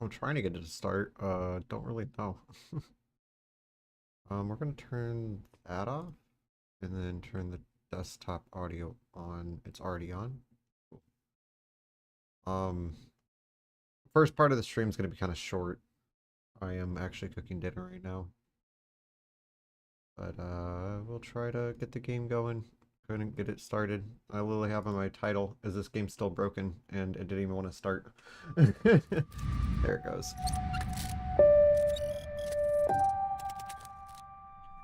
I'm trying to get it to start. Don't really know. We're gonna turn that off and then turn the desktop audio on. It's already on. Um, First part of the stream is gonna be kind of short. I am actually cooking dinner right now. But we'll try to get the game going. Couldn't get it started. I literally have on my title, "Is this game still broken?" And it didn't even want to start. There it goes.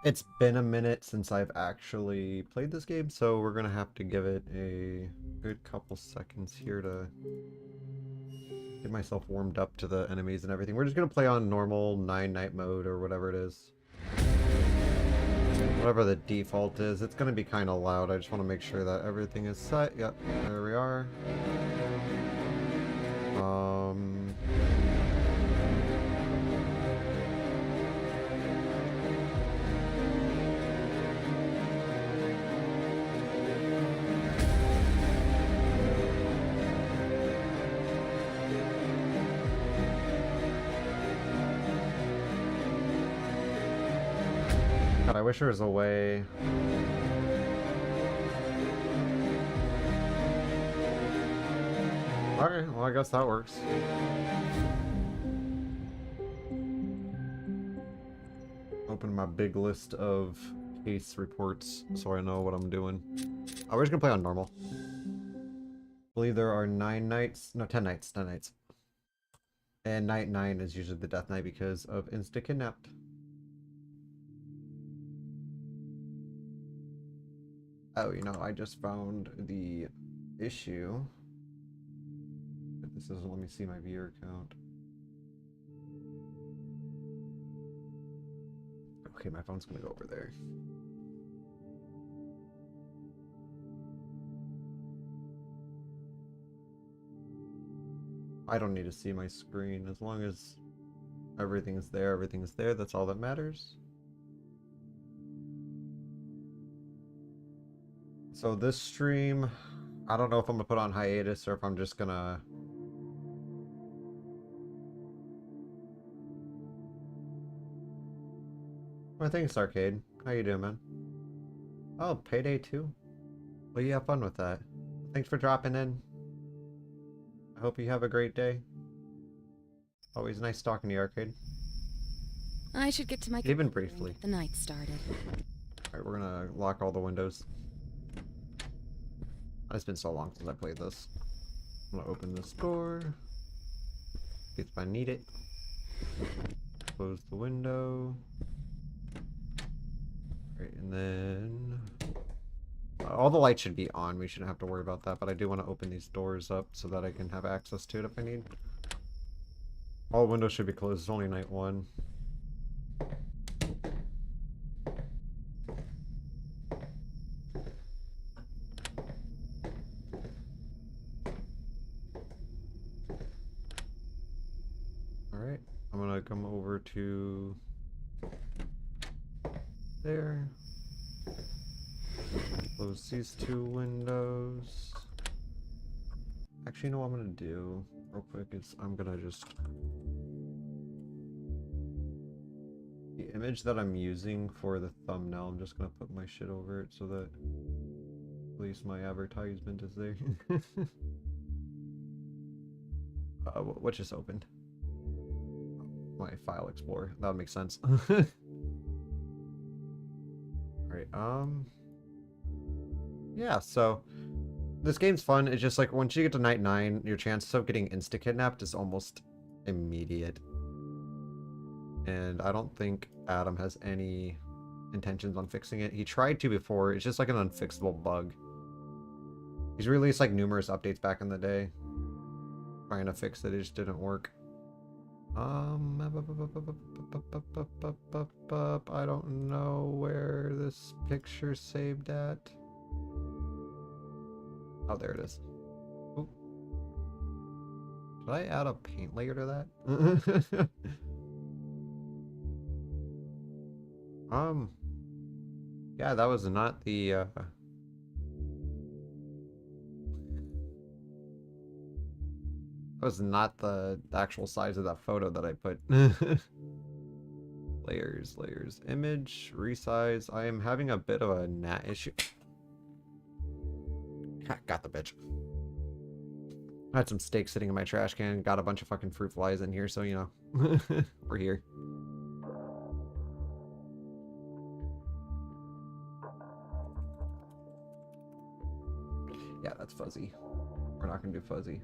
It's been a minute since I've actually played this game, so we're gonna have to give it a good couple seconds here to get myself warmed up to the enemies and everything. We're just gonna play on normal 9-night mode or whatever it is. Whatever the default is. It's gonna be kind of loud. I just want to make sure that everything is set. Yep, there we are. God, I wish there was a way. Okay, well, I guess that works. Open my big list of case reports so I know what I'm doing. Oh, we're just gonna play on normal. I believe there are 9 nights. No, 10 nights. 10 nights. And night 9 is usually the death night because of insta-kidnapped. Oh, you know, I just found the issue. But this doesn't let me see my viewer count. Okay, my phone's gonna go over there. I don't need to see my screen. As long as everything's there, that's all that matters. So this stream, I don't know if I'm gonna put on hiatus or if I'm just gonna... Well, thanks, Arcade. How you doing, man? Oh, Payday 2? Well, you have fun with that. Thanks for dropping in. I hope you have a great day. Always nice talking to you, Arcade. I should get to my Even briefly. The night started. Alright, we're gonna lock all the windows. It's been so long since I played this. I'm gonna open this door. If I need it. Close the window. Alright, and then... all the lights should be on. We shouldn't have to worry about that, but I do want to open these doors up so that I can have access to it if I need. All windows should be closed. It's only night 1. Alright, I'm gonna come over to there. Close these 2 windows. Actually, you know what I'm gonna do real quick is I'm gonna just... the image that I'm using for the thumbnail, I'm just gonna put my shit over it so that at least my advertisement is there. What just opened? My file explorer. That would make sense. Alright, yeah, so this game's fun. It's just like once you get to night 9, your chances of getting insta-kidnapped is almost immediate. And I don't think Adam has any intentions on fixing it. He tried to before. It's just like an unfixable bug. He's released like numerous updates back in the day trying to fix it. It just didn't work. I don't know where this picture's saved at. Oh, there it is. Ooh. Did I add a paint layer to that? Yeah, that was not the, That was not the actual size of that photo that I put. Layers, layers, image, resize. I am having a bit of a gnat issue. Got the bitch. I had some steak sitting in my trash can. Got a bunch of fucking fruit flies in here, so you know, we're here. Yeah, that's fuzzy. We're not gonna do fuzzy.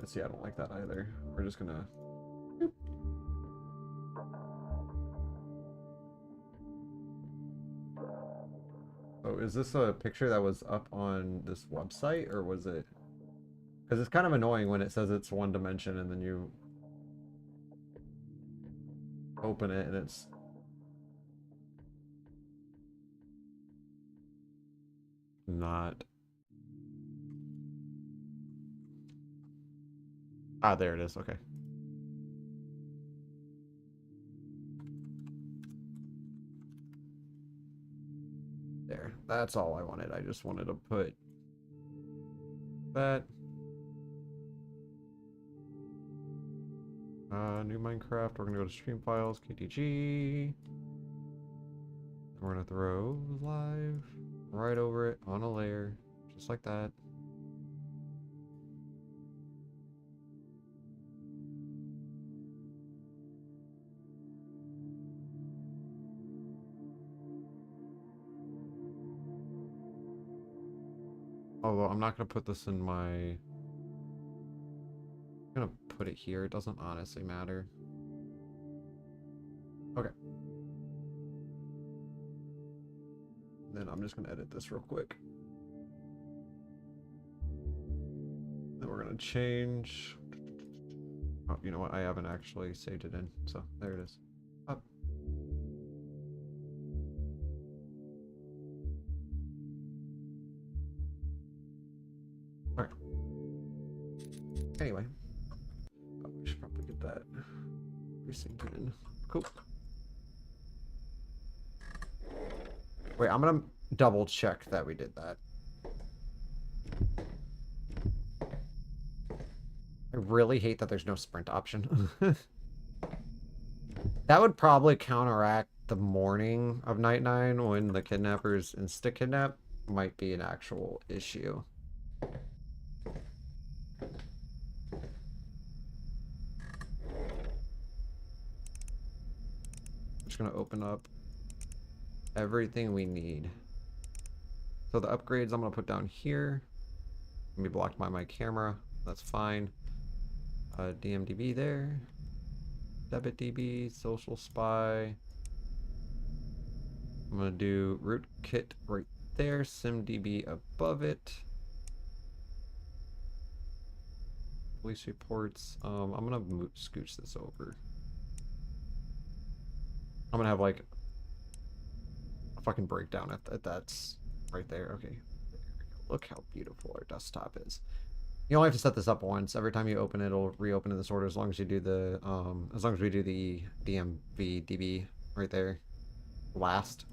See, I don't like that either. We're just gonna... Boop. Oh, is this a picture that was up on this website, or was it... Because it's kind of annoying when it says it's one dimension and then you open it and it's not... Ah, there it is. Okay. There. That's all I wanted. I just wanted to put that. New Minecraft. We're going to go to stream files, KTG. We're going to throw live right over it on a layer, just like that. Although I'm not going to put this in my... I'm going to put it here. It doesn't honestly matter. Okay. Then I'm just going to edit this real quick. Then we're going to change... Oh, you know what? I haven't actually saved it in. So there it is. Up. Alright. Anyway. Oh, we should probably get that resynced in. Cool. Wait, I'm gonna double check that we did that. I really hate that there's no sprint option. That would probably counteract the morning of Night 9 when the kidnappers insta-kidnap might be an actual issue. Just gonna open up everything we need. So the upgrades I'm gonna put down here. Gonna be blocked by my camera. That's fine. DMDB there. Debit DB, social spy. I'm gonna do rootkit right there. SimDB above it. Police reports. I'm gonna scooch this over. I'm gonna have like a fucking breakdown at that's right there. Okay. There we go. Look how beautiful our desktop is. You only have to set this up once. Every time you open it, it'll reopen in this order as long as you do the as long as we do the DMVDB right there last.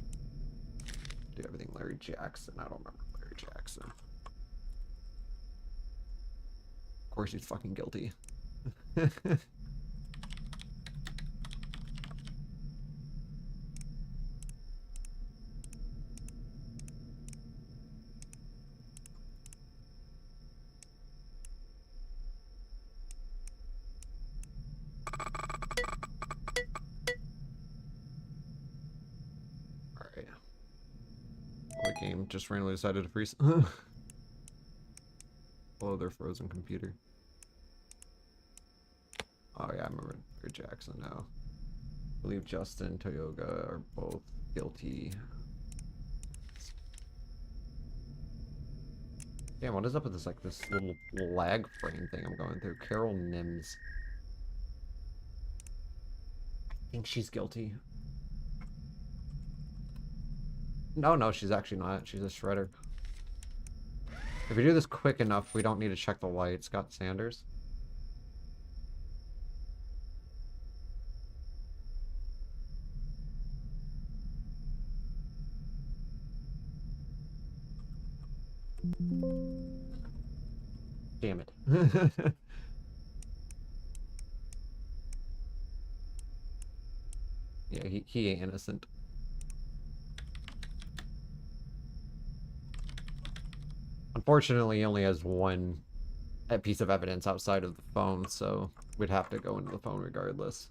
Do everything Larry Jackson. I don't remember Larry Jackson. Of course he's fucking guilty. Game just randomly decided to freeze. Oh, their frozen computer. Oh yeah, I remember Jackson now. I believe Justin and Toyoga are both guilty. Damn, what is up with this like this little lag frame thing I'm going through? Carol Nims. I think she's guilty. No, she's actually not. She's a shredder. If we do this quick enough, we don't need to check the light. Scott Sanders. Damn it. Yeah, he ain't innocent. Unfortunately, he only has one piece of evidence outside of the phone, so we'd have to go into the phone regardless.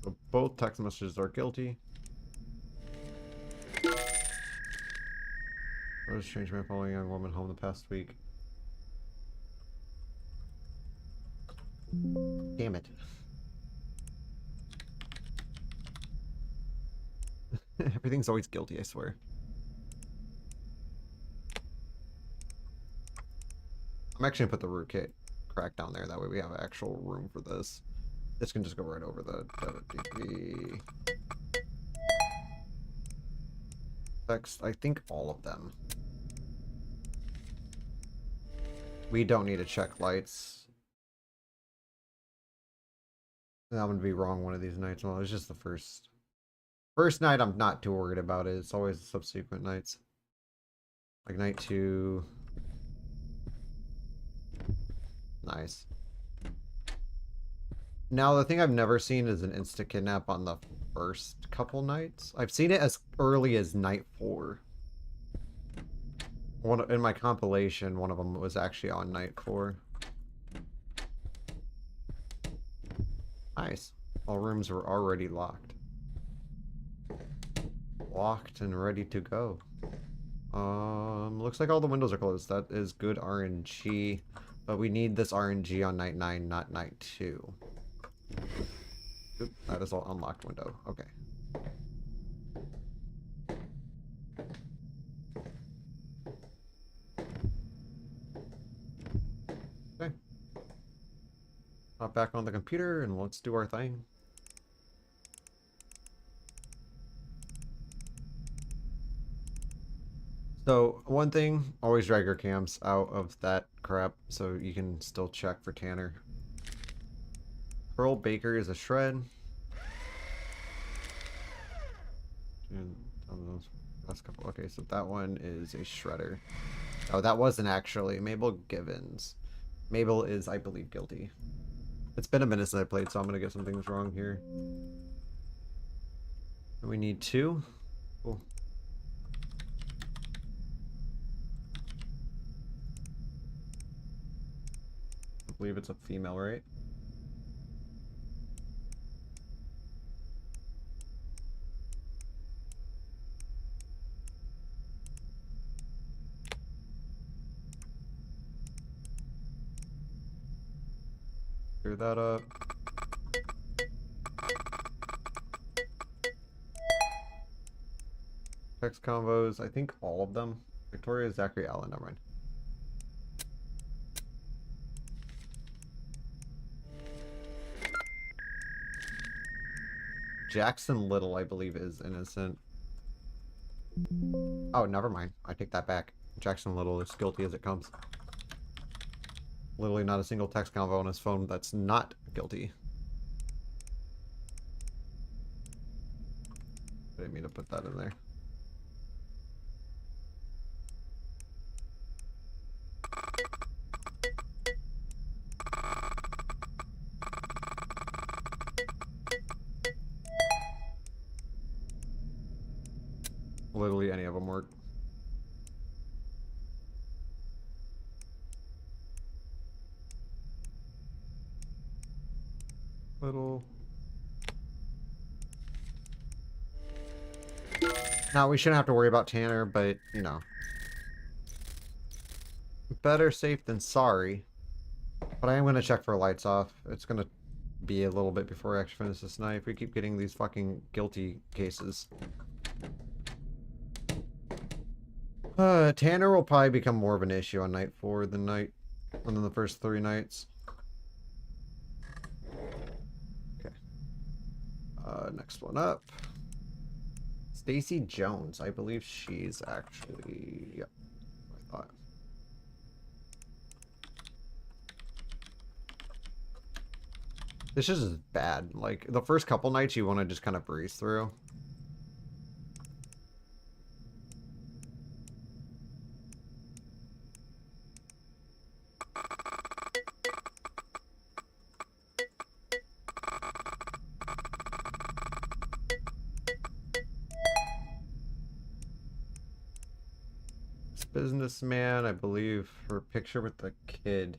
So both text messages are guilty. I was a strange man following a young woman home the past week. Damn it. Everything's always guilty, I swear. I'm actually gonna put the root kit crack down there, that way we have actual room for this. This can just go right over the DP. Text, I think all of them. We don't need to check lights. I'm gonna be wrong one of these nights. Well, it's just the first night. I'm not too worried about it. It's always the subsequent nights, like night 2. Nice. Now the thing I've never seen is an insta kidnap on the first couple nights. I've seen it as early as night 4. In my compilation, one of them was actually on night 4. Nice. All rooms were already locked. Locked and ready to go. Looks like all the windows are closed. That is good RNG. But we need this RNG on night 9, not night 2. Oop, that is all unlocked window. Okay. Okay. Hop back on the computer and let's do our thing. So, one thing, always drag your cams out of that crap so you can still check for Tanner. Pearl Baker is a shred. And those last couple. Okay, so that one is a shredder. Oh, that wasn't actually. Mabel Givens. Mabel is, I believe, guilty. It's been a minute since I played, so I'm going to get some things wrong here. We need 2. Cool. I believe it's a female, right? Clear that up. Text combos, I think all of them. Victoria, Zachary, Allen, never mind. Jackson Little, I believe, is innocent. Oh, never mind. I take that back. Jackson Little is guilty as it comes. Literally not a single text convo on his phone that's not guilty. I didn't mean to put that in there. Literally any of them work. Little. Now, we shouldn't have to worry about Tanner, but, you know. Better safe than sorry. But I am going to check for lights off. It's going to be a little bit before I actually finish this night if we keep getting these fucking guilty cases. Tanner will probably become more of an issue on night 4 than the first 3 nights. Okay. Next one up. Stacy Jones. I believe she's actually... Yep. I thought. This is just bad. Like, the first couple nights you want to just kind of breeze through. This businessman, I believe, her picture with the kid.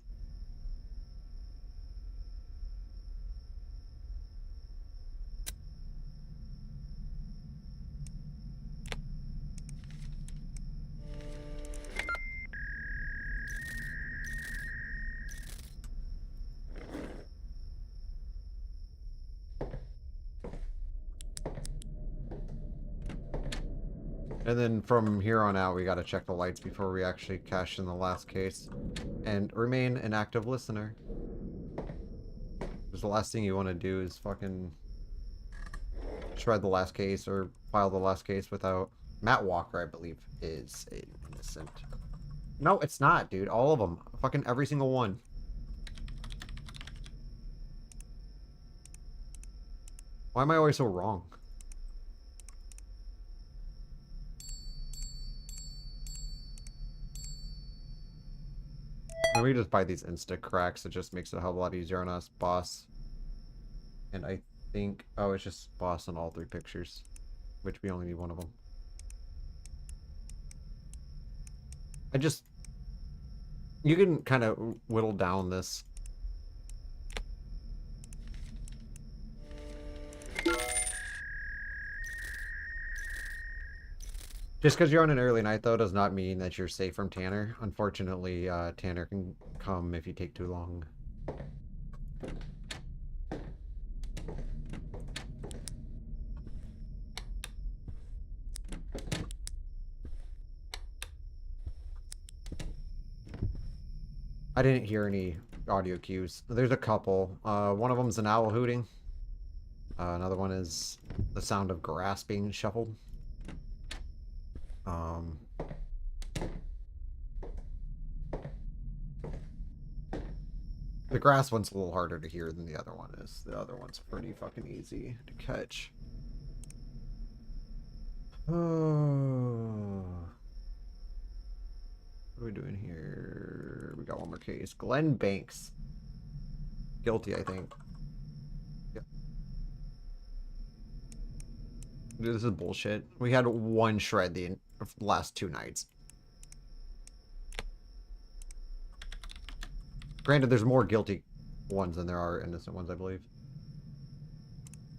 And then from here on out, we gotta check the lights before we actually cash in the last case. And remain an active listener. Because the last thing you want to do is fucking shred the last case or file the last case without... Matt Walker, I believe, is innocent. No, it's not, dude. All of them. Fucking every single one. Why am I always so wrong? And we just buy these insta cracks. It just makes it a hell of a lot easier on us, boss. And I think... Oh, it's just boss on all 3 pictures. Which we only need one of them. I just... You can kind of whittle down this. Just because you're on an early night, though, does not mean that you're safe from Tanner. Unfortunately, Tanner can come if you take too long. I didn't hear any audio cues. There's a couple. One of them's an owl hooting. Another one is the sound of grass being shuffled. The grass one's a little harder to hear than the other one is. The other one's pretty fucking easy to catch. Oh. What are we doing here? We got one more case. Glenn Banks. Guilty, I think. Yeah. Dude, this is bullshit. We had one shred the last 2 nights. Granted, there's more guilty ones than there are innocent ones, I believe.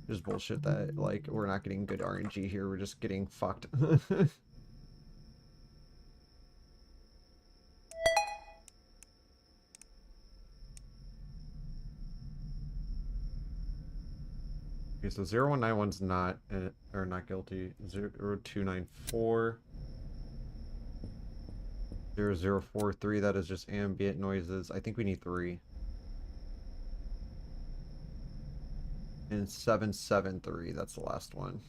Just bullshit that, like, we're not getting good RNG here. We're just getting fucked. Okay, so 0191's not, or not guilty. 0294. 0043, that is just ambient noises. I think we need 3. And 773, that's the last one.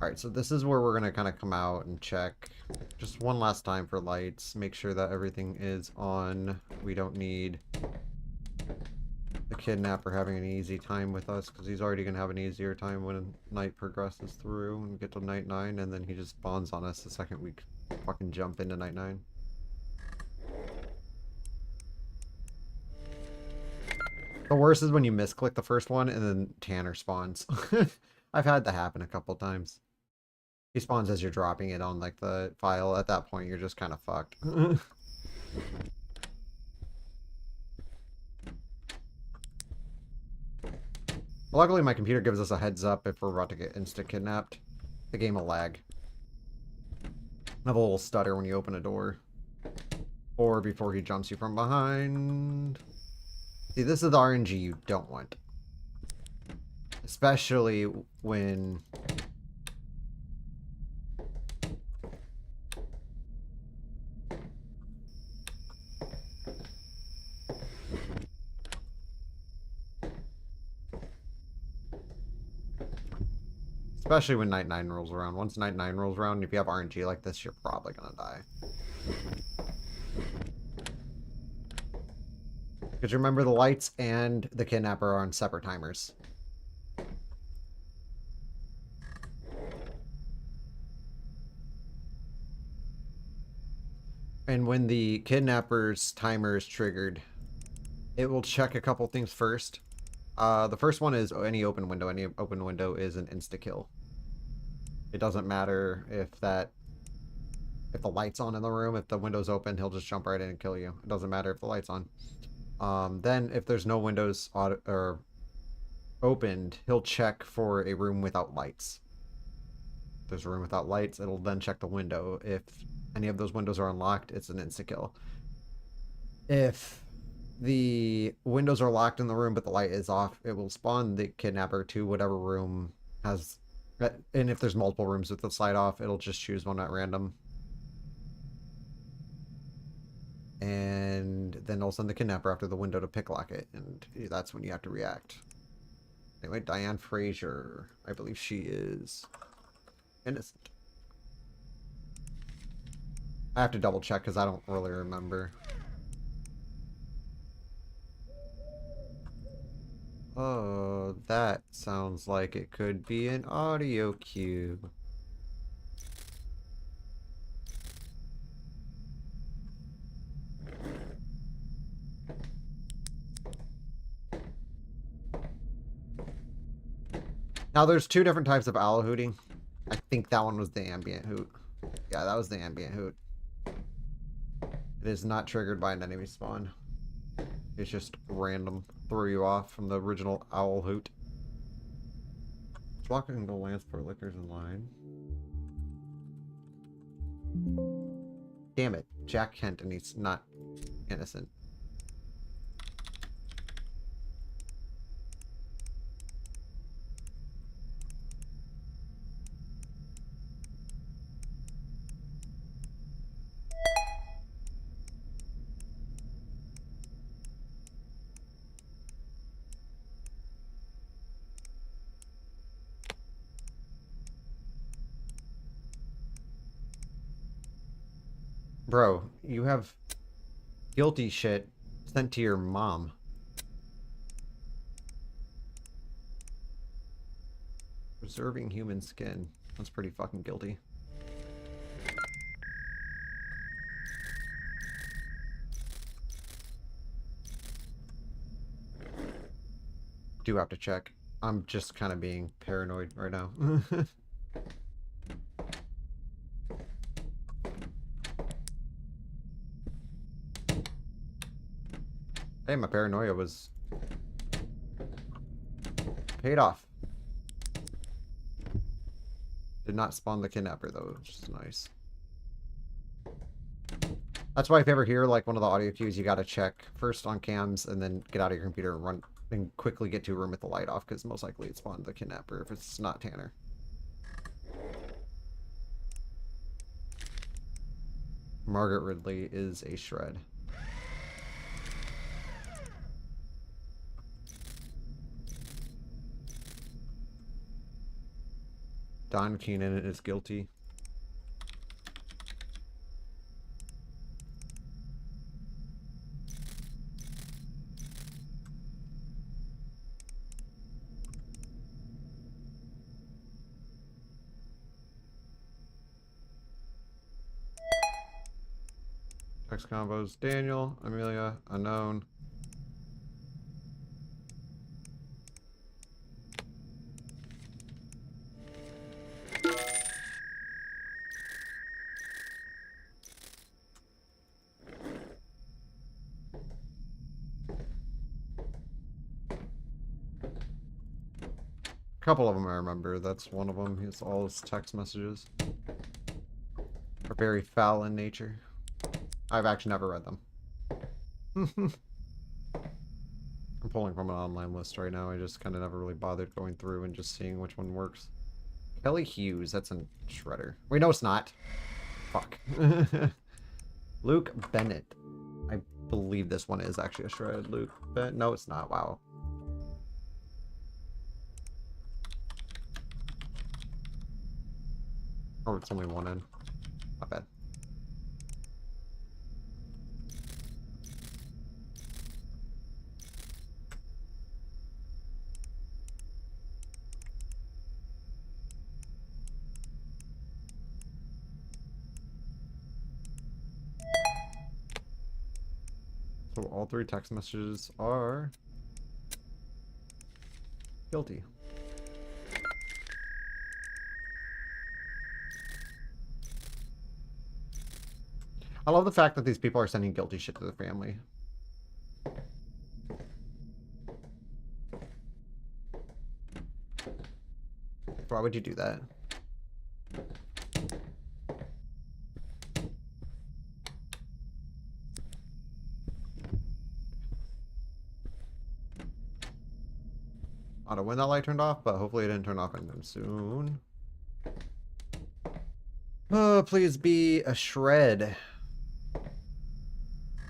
Alright, so this is where we're going to kind of come out and check just one last time for lights. Make sure that everything is on. We don't need the kidnapper having an easy time with us, because he's already going to have an easier time when night progresses through and get to night 9, and then he just spawns on us the second we fucking jump into night 9. The worst is when you misclick the first one and then Tanner spawns. I've had that happen a couple times. He spawns as you're dropping it on like the file. At that point, you're just kind of fucked. Luckily, my computer gives us a heads up if we're about to get insta-kidnapped. The game will lag. Have a little stutter when you open a door. Or before he jumps you from behind. See, this is the RNG you don't want. Especially when... Especially when night 9 rolls around. Once night 9 rolls around, if you have RNG like this, you're probably gonna die. Because remember, the lights and the kidnapper are on separate timers. And when the kidnapper's timer is triggered, it will check a couple things first. The first one is any open window. Any open window is an insta-kill. It doesn't matter if the light's on in the room. If the window's open, he'll just jump right in and kill you. It doesn't matter if the light's on. Then if there's no windows opened, he'll check for a room without lights. If there's a room without lights, it'll then check the window. If any of those windows are unlocked, it's an insta-kill. If the windows are locked in the room but the light is off, it will spawn the kidnapper to whatever room has... And if there's multiple rooms with the light off, it'll just choose one at random. And then it'll send the kidnapper after the window to picklock it, and that's when you have to react. Anyway, Diane Fraser. I believe she is innocent. I have to double check because I don't really remember. Oh, that sounds like it could be an audio cue. Now, there's two different types of owl hooting. I think that one was the ambient hoot. Yeah, that was the ambient hoot. It is not triggered by an enemy spawn. It's just random. Throw you off from the original owl hoot. Walking the lance for liquors in line. Damn it. Jack Kent, and he's not innocent. Bro, you have guilty shit sent to your mom. Preserving human skin. That's pretty fucking guilty. Do have to check. I'm just kind of being paranoid right now. Hey, my paranoia was paid off. Did not spawn the kidnapper though, which is nice. That's why if you ever hear like one of the audio cues, you gotta check first on cams and then get out of your computer and run and quickly get to a room with the light off, because most likely it spawned the kidnapper if it's not Tanner. Margaret Ridley is a shred. Don Keenan is guilty. Text combos: Daniel, Amelia, unknown. A couple of them I remember. That's one of them. He's all his text messages are very foul in nature. I've actually never read them. I'm pulling from an online list right now. I just kind of never really bothered going through and just seeing which one works. Kelly Hughes, that's a shredder. Wait, no, it's not. Fuck. Luke Bennett. I believe this one is actually a shred. Luke Bennett. No, it's not. Wow. Oh, it's only one in. Not bad. So all 3 text messages are guilty. I love the fact that these people are sending guilty shit to the family. Why would you do that? I don't know when that light turned off, but hopefully it didn't turn off anytime soon. Oh, please be a shred.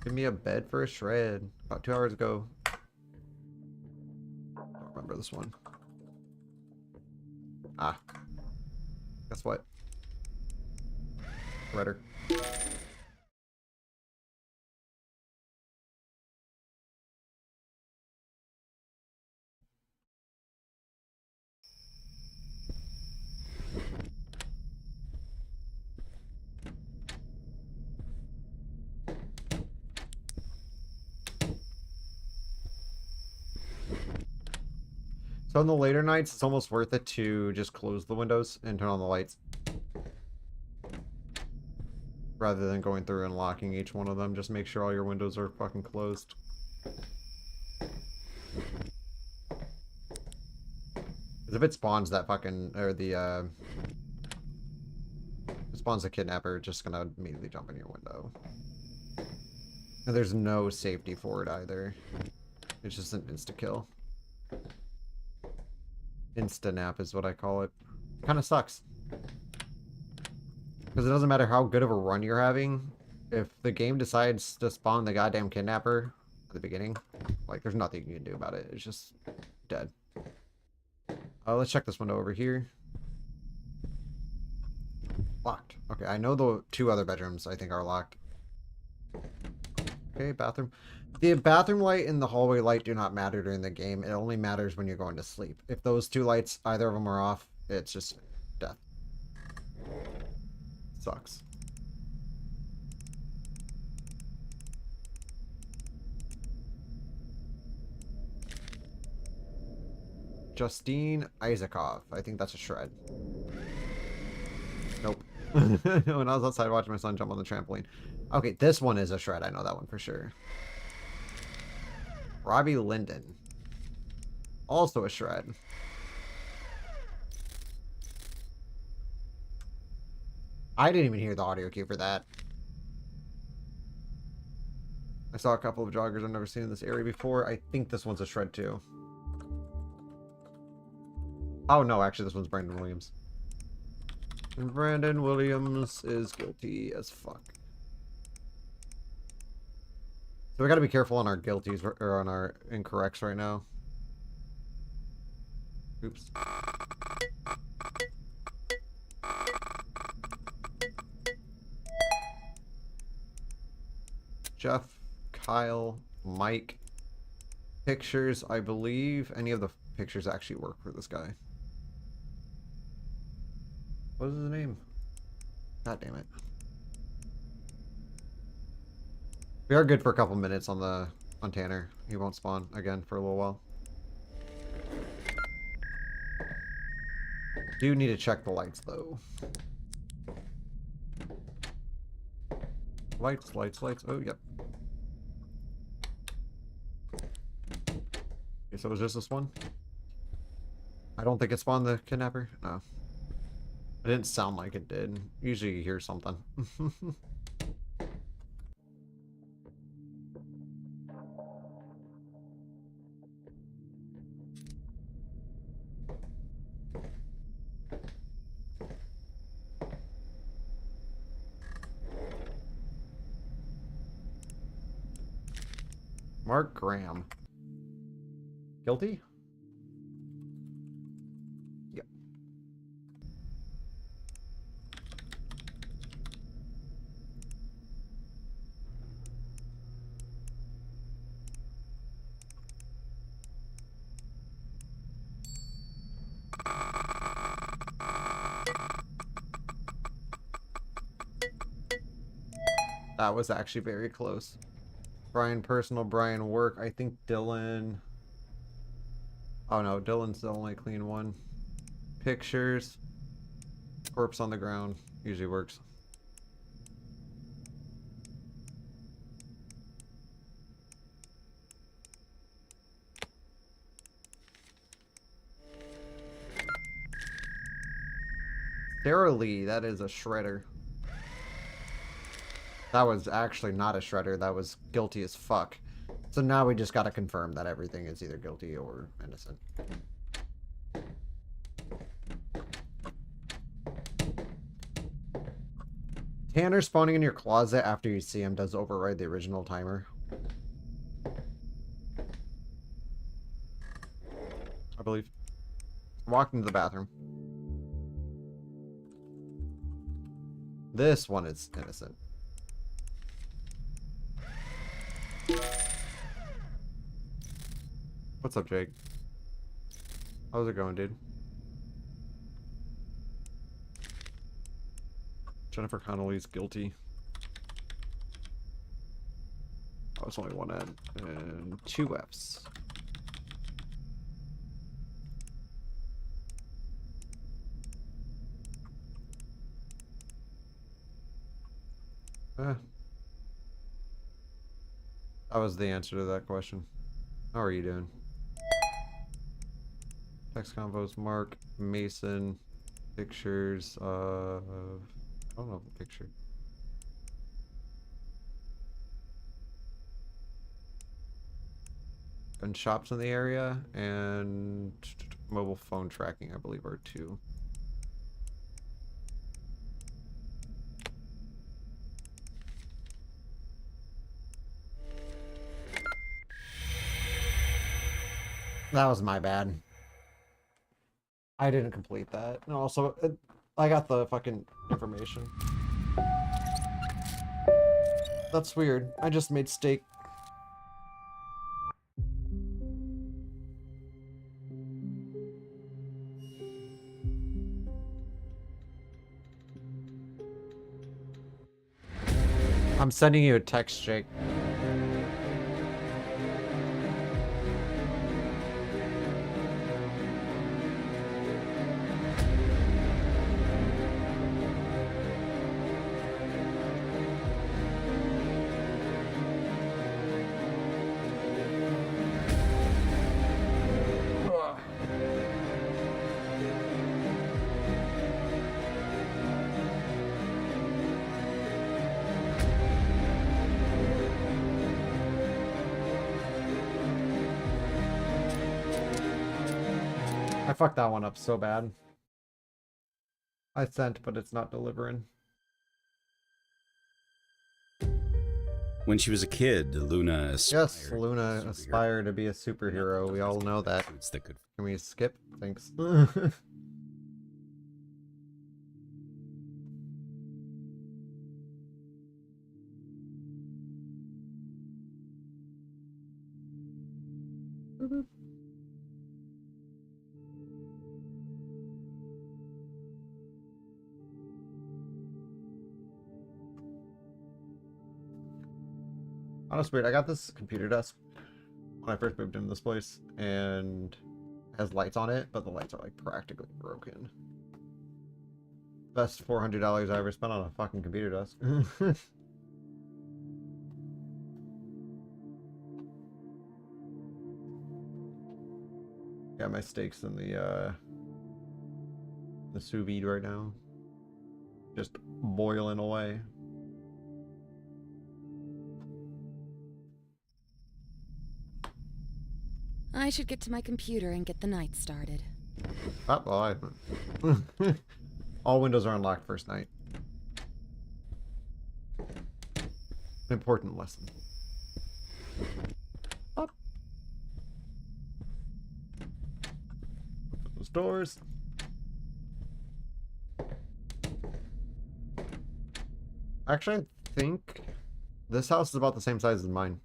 Give me a bed for a shred. About 2 hours ago. Don't remember this one. Ah. Guess what? Shredder. So in the later nights, it's almost worth it to just close the windows and turn on the lights. Rather than going through and locking each one of them, just make sure all your windows are fucking closed. Because if it spawns that fucking, or the, it spawns a kidnapper, it's just gonna immediately jump in your window. And there's no safety for it either. It's just an insta-kill. Insta-nap is what I call it. Kind of sucks. Because it doesn't matter how good of a run you're having. If the game decides to spawn the goddamn kidnapper at the beginning, like, there's nothing you can do about it. It's just dead. Let's check this window over here. Locked. Okay, I know the 2 other bedrooms I think are locked. Okay, bathroom. The bathroom light and the hallway light do not matter during the game. It only matters when you're going to sleep. If those 2 lights, either of them are off, it's just death. Sucks. Justine Isaacov. I think that's a shred. Nope. When I was outside watching my son jump on the trampoline. Okay, this one is a shred. I know that one for sure. Robbie Linden. Also a shred. I didn't even hear the audio cue for that. I saw a couple of joggers I've never seen in this area before. I think this one's a shred too. Oh no, actually this one's Brandon Williams. And Brandon Williams is guilty as fuck. So we gotta be careful on our guilties, or on our incorrects right now. Oops. Jeff, Kyle, Mike. Pictures, I believe any of the pictures actually work for this guy. What is his name? God damn it. We are good for a couple minutes on Tanner. He won't spawn again for a little while. Do need to check the lights though. Lights, lights, lights. Oh, yep. Okay, so it was just this one? I don't think it spawned the kidnapper. No. It didn't sound like it did. Usually you hear something. Mark Graham. Guilty? Yep. That was actually very close. Brian personal, Brian work. I think Dylan... Oh no, Dylan's the only clean one. Pictures. Corpse on the ground. Usually works. Sarah Lee, that is a shredder. That was actually not a shredder, that was guilty as fuck. So now we just gotta confirm that everything is either guilty or innocent. Tanner spawning in your closet after you see him does override the original timer. I believe. Walked into the bathroom. This one is innocent. What's up, Jake? How's it going, dude? Jennifer Connelly's guilty. Oh, it's only one N and 2 Fs. That was the answer to that question. How are you doing? Text convos, Mark, Mason, pictures of... I don't know the picture. Gun shops in the area and mobile phone tracking, I believe, are 2. That was my bad. I didn't complete that. And also, I got the fucking information. That's weird. I just made steak. I'm sending you a text, Jake. I fucked that one up so bad. I sent, but it's not delivering. When she was a kid, Luna aspired. Yes, Luna aspired to be a superhero. We all know that. Can we skip? Thanks. Honest weird, I got this computer desk when I first moved into this place, and it has lights on it, but the lights are like practically broken. Best $400 I ever spent on a fucking computer desk. Got my steaks in the sous vide right now, just boiling away. I should get to my computer and get the night started. Oh, well, all windows are unlocked first night. Important lesson. Up. Open those doors. Actually, I think this house is about the same size as mine.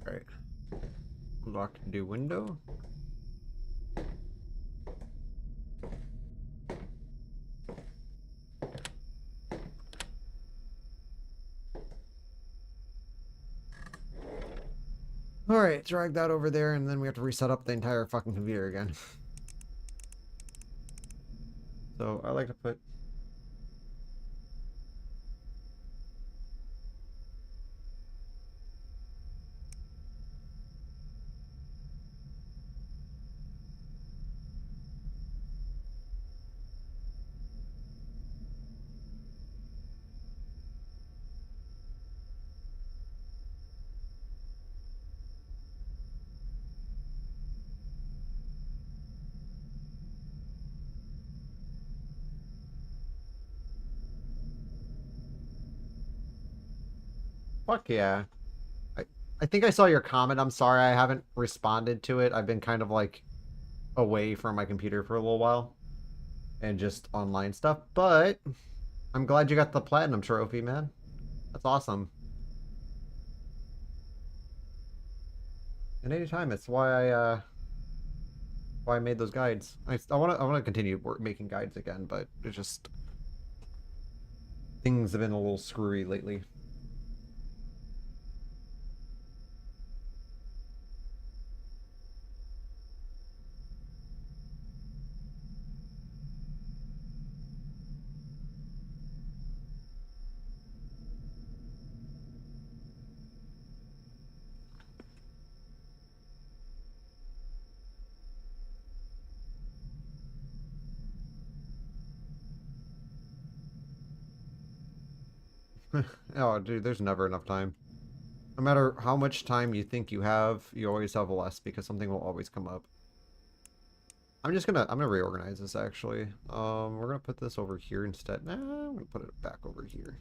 Alright. Lock the window. Alright, drag that over there, and then we have to reset up the entire fucking computer again. So, I like to put... Fuck yeah. I think I saw your comment. I'm sorry I haven't responded to it. I've been kind of like away from my computer for a little while. And just online stuff. But I'm glad you got the platinum trophy, man. That's awesome. And anytime, it's why I made those guides. I wanna continue making guides again, but it's just things have been a little screwy lately. Oh, dude, there's never enough time. No matter how much time you think you have, you always have less because something will always come up. I'm gonna reorganize this actually. We're gonna put this over here instead. Nah, I'm gonna put it back over here.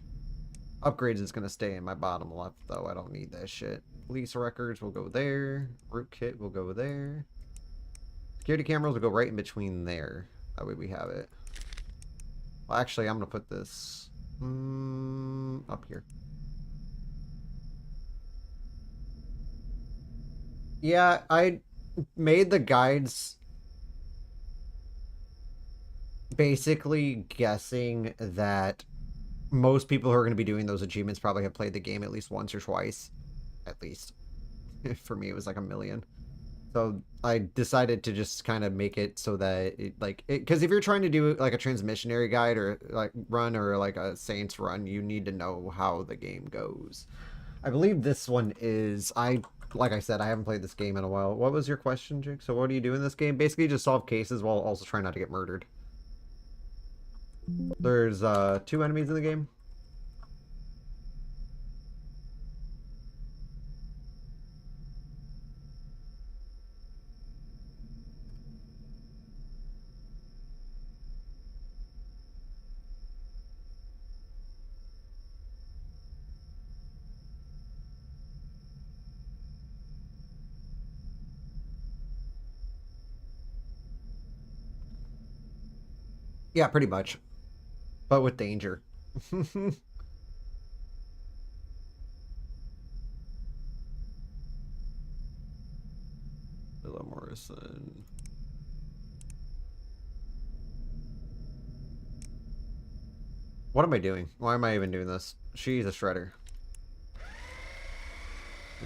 Upgrades is gonna stay in my bottom left though. I don't need that shit. Police records will go there. Rootkit will go there. Security cameras will go right in between there. That way we have it. Well, actually, I'm gonna put this up here. Yeah, I made the guides basically guessing that most people who are going to be doing those achievements probably have played the game at least once or twice. At least. For me, it was like a million. So I decided to just kind of make it so that because if you're trying to do like a transmissionary guide or like run or like a Saints run, you need to know how the game goes. I believe this one is, like I said, I haven't played this game in a while. What was your question, Jake? So what do you do in this game? Basically just solve cases while also trying not to get murdered. There's 2 enemies in the game. Yeah, pretty much. But with danger. Hello, Morrison. What am I doing? Why am I even doing this? She's a shredder.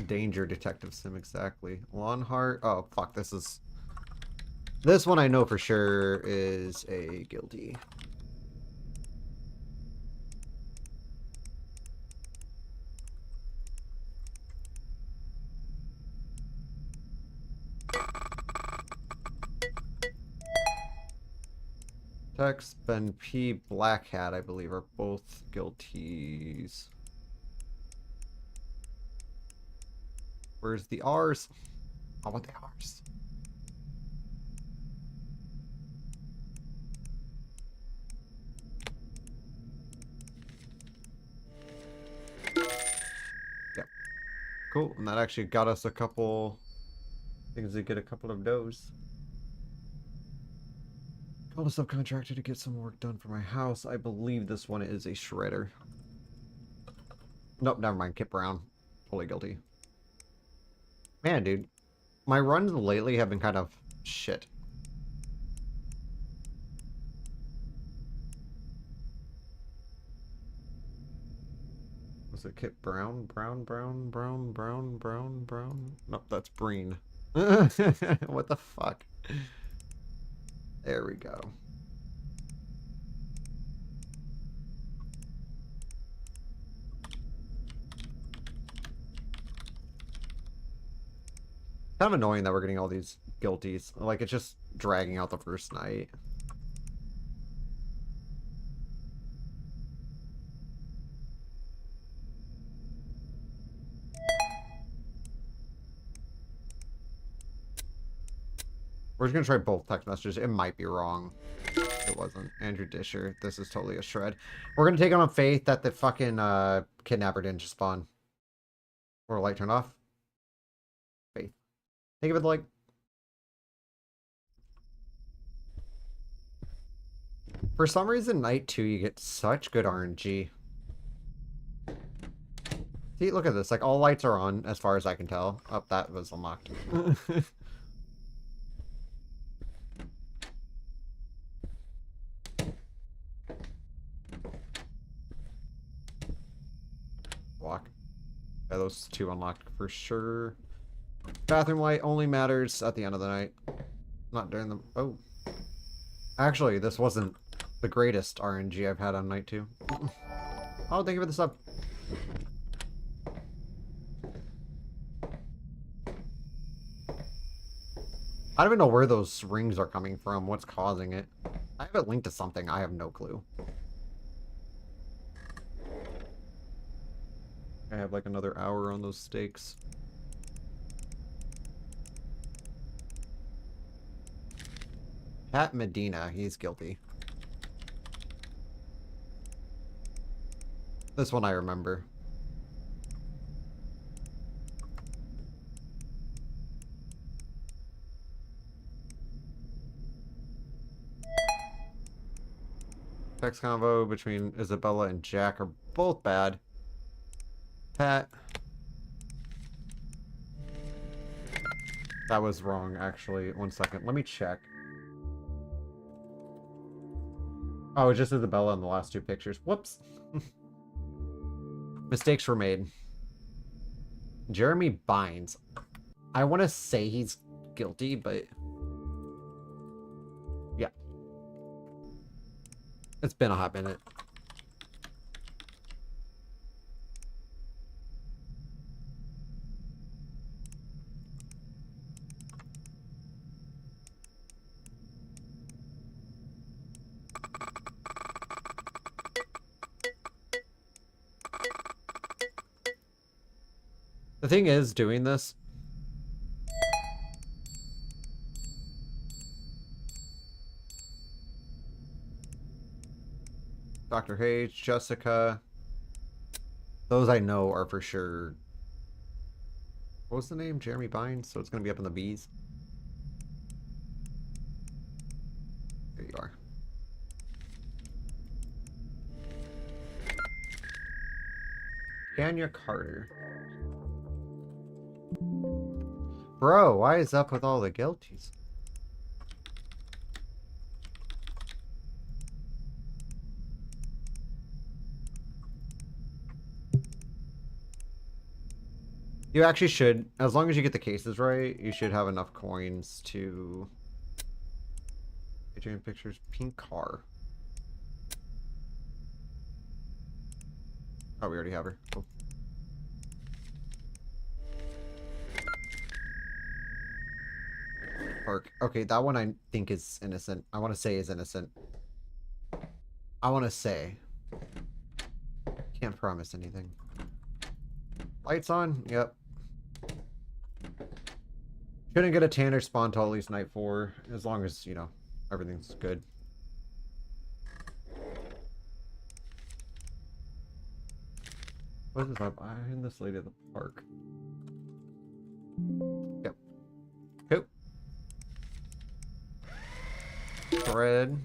Danger Detective Sim, exactly. Lonhart. Oh, fuck, this is... This one I know for sure is a guilty. Tex, Ben P, Black Hat, I believe, are both guilties. Where's the R's? I want the R's. Yep. Cool, and that actually got us a couple things to get a couple of those. Called a subcontractor to get some work done for my house. I believe this one is a shredder. Nope, never mind. Kit Brown. Totally guilty. Man, dude. My runs lately have been kind of shit. Was it Kit Brown? Brown? Nope, that's Breen. What the fuck? There we go. Kind of annoying that we're getting all these guilties. Like, it's just dragging out the first night. We're just gonna try both text messages. It might be wrong. It wasn't. Andrew Disher. This is totally a shred. We're gonna take on faith that the fucking kidnapper didn't just spawn. Or light turned off. Faith. Think of it like... For some reason, night 2, you get such good RNG. See, look at this. Like, all lights are on, as far as I can tell. Oh, that was unlocked. Walk. Yeah, those two unlocked for sure. Bathroom light only matters at the end of the night. Not during the... Oh. Actually, this wasn't the greatest RNG I've had on night 2. Oh, thank you for the sub. I don't even know where those rings are coming from. What's causing it? I have it linked to something. I have no clue. I have like another hour on those stakes. Pat Medina, he's guilty. This one I remember. Text convo between Isabella and Jack are both bad. Pat. That was wrong, actually. 1 second. Let me check. Oh, it's just Isabella in the last 2 pictures. Whoops. Mistakes were made. Jeremy Bynes. I want to say he's guilty, but... yeah. It's been a hot minute. The thing is, doing this... Dr. Hayes, Jessica... Those I know are for sure... What was the name? Jeremy Bynes? So it's going to be up in the B's. There you are. Tanya Carter. Bro, why is up with all the guilties? You actually should, as long as you get the cases right, you should have enough coins to... Adrian Pictures, pink car. Oh, we already have her. Cool. Park. Okay, that one I think is innocent. I want to say is innocent. I want to say. Can't promise anything. Lights on? Yep. Shouldn't get a Tanner spawn till at least night 4, as long as, you know, everything's good. What is this up? I'm this lady at the park. Yep. Cool. Fred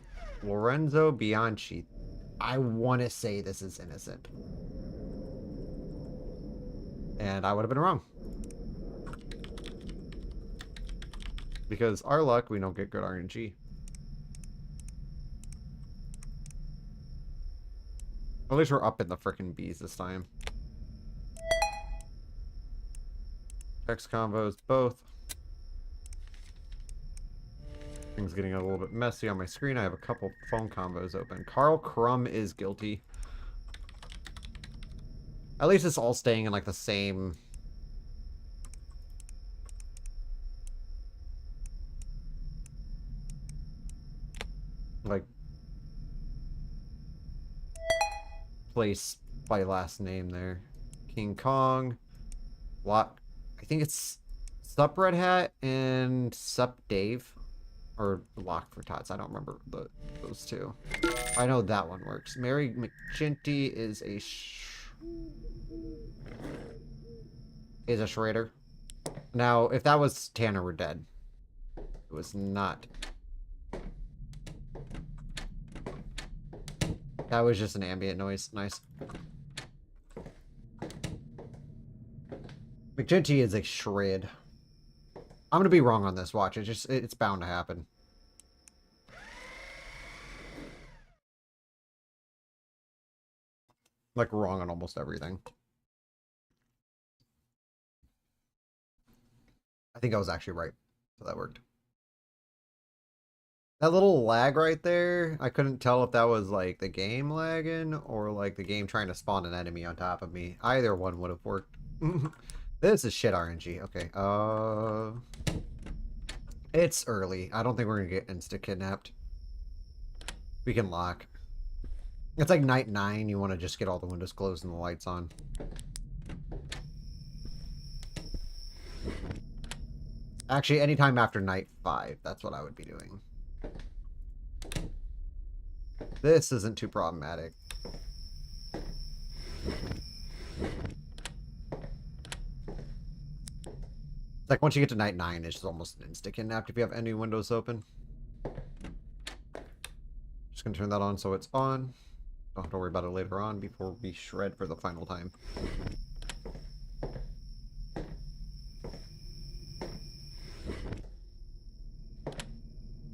Lorenzo Bianchi. I want to say this is innocent. And I would have been wrong. Because our luck, we don't get good RNG. At least we're up in the frickin' bees this time. Text combos, both. Things getting a little bit messy on my screen. I have a couple phone combos open. Carl Crumb is guilty. At least it's all staying in like the same... like... place by last name there. King Kong. Lock. I think it's Sup Red Hat and Sup Dave. Or Lock for Tots. I don't remember those two. I know that one works. Mary McGinty is a Shredder. Now, if that was Tanner, we're dead. It was not. That was just an ambient noise. Nice. McGinty is a shred. I'm gonna be wrong on this. Watch. It's bound to happen. Like wrong on almost everything. I think I was actually right. So that worked. That little lag right there, I couldn't tell if that was like the game lagging or like the game trying to spawn an enemy on top of me. Either one would have worked. This is shit RNG. Okay. It's early. I don't think we're gonna get insta-kidnapped. We can lock. It's like night 9. You want to just get all the windows closed and the lights on. Actually, anytime after night 5. That's what I would be doing. This isn't too problematic. Like once you get to night 9, it's just almost an insta-kidnapped if you have any windows open. Just gonna turn that on so it's on. Don't have to worry about it later on before we shred for the final time.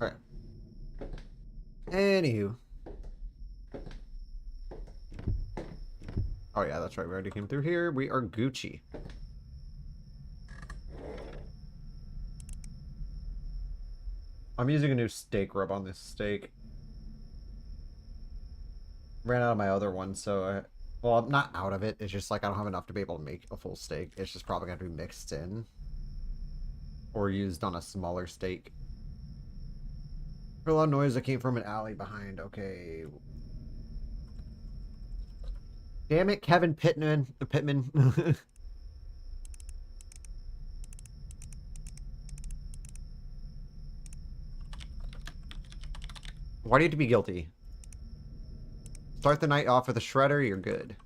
Alright. Anywho. Oh yeah, that's right. We already came through here. We are Gucci. I'm using a new steak rub on this steak. Ran out of my other one, so well, I'm not out of it. It's just like I don't have enough to be able to make a full steak. It's just probably going to be mixed in. Or used on a smaller steak. Heard a lot of noise that came from an alley behind. Okay. Damn it, Kevin Pittman. Why do you have to be guilty? Start the night off with a shredder, you're good.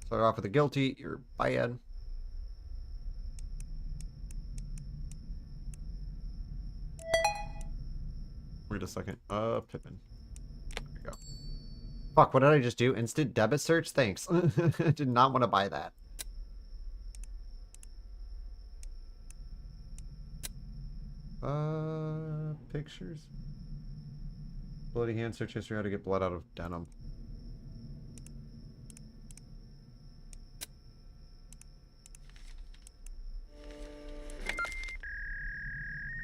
Start off with a guilty, you're bad. Wait a second. Pippin. There we go. Fuck, what did I just do? Instant debit search? Thanks. I did not want to buy that. Pictures? Bloody hand, search history, how to get blood out of denim.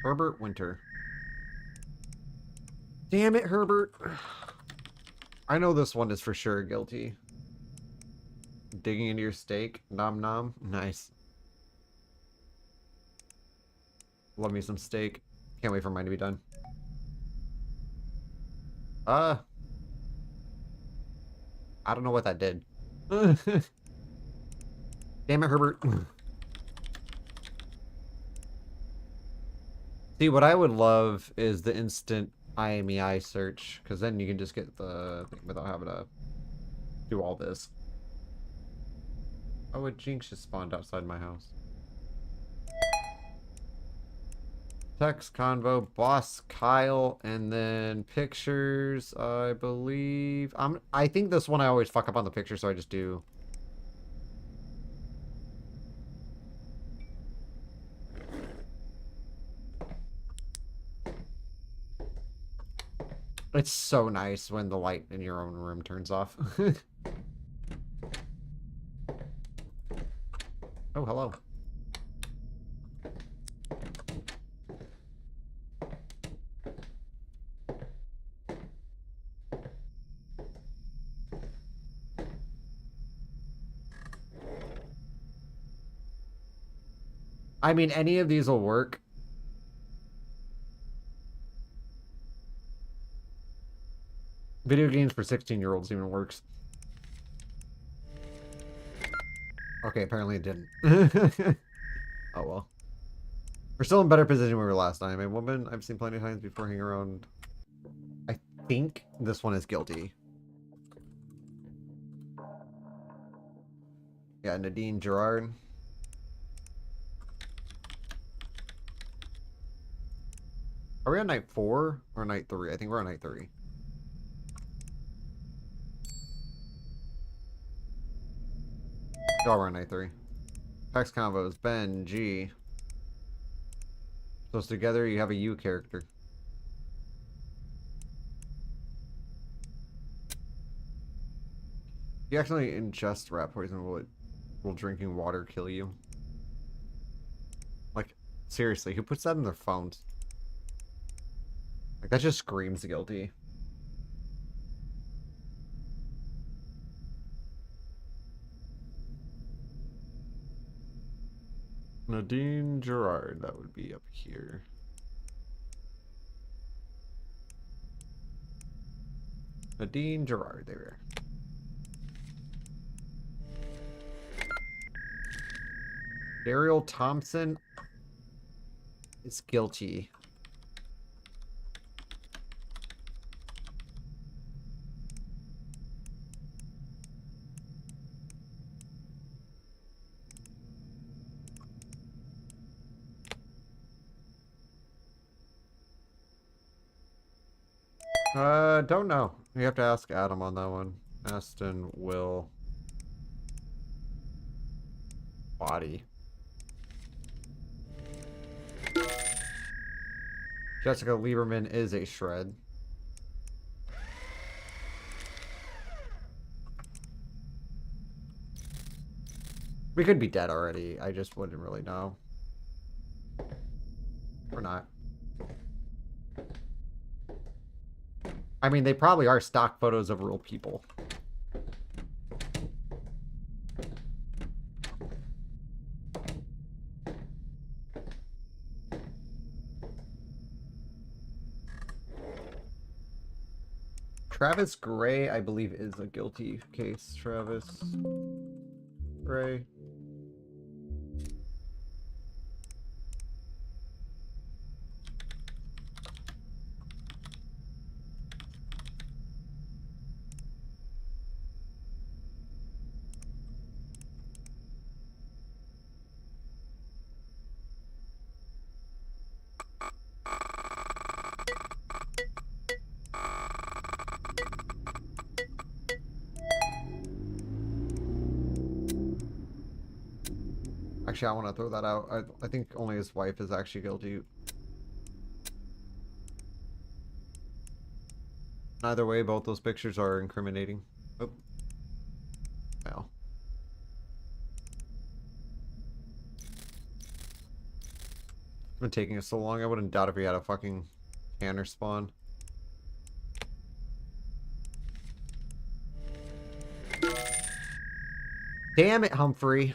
Herbert Winter. Damn it, Herbert. I know this one is for sure guilty. Digging into your steak. Nom nom. Nice. Love me some steak. Can't wait for mine to be done. I don't know what that did. Damn it, Herbert. See, what I would love is the instant IMEI search, because then you can just get the thing without having to do all this. Oh, a Jinx just spawned outside my house. Text, convo, boss, Kyle, and then pictures, I believe. I think this one I always fuck up on the picture, so I just do. It's so nice when the light in your own room turns off. Oh, hello. I mean, any of these will work. Video games for 16-year-olds even works. Okay, apparently it didn't. Oh well. We're still in better position than we were last time. A woman I've seen plenty of times before hanging around. I think this one is guilty. Yeah, Nadine Gerard. Are we on night 4 or night 3? I think we're on night 3. Oh, we're on night 3. Text combos, Ben, G. So together you have a U character. If you accidentally ingest rat poison, will drinking water kill you? Like, seriously, who puts that in their phones? Like, that just screams guilty. Nadine Gerard, that would be up here. Nadine Gerard, there we are. Daryl Thompson is guilty. Don't know. You have to ask Adam on that one. Aston Will. Body. Jessica Lieberman is a shred. We could be dead already. I just wouldn't really know. We're not. I mean, they probably are stock photos of real people. Travis Gray, I believe, is a guilty case. Travis Gray. Actually, I want to throw that out. I think only his wife is actually guilty. Either way, both those pictures are incriminating. Oh. Well. It's been taking us so long, I wouldn't doubt if we had a fucking canner spawn. Damn it, Humphrey.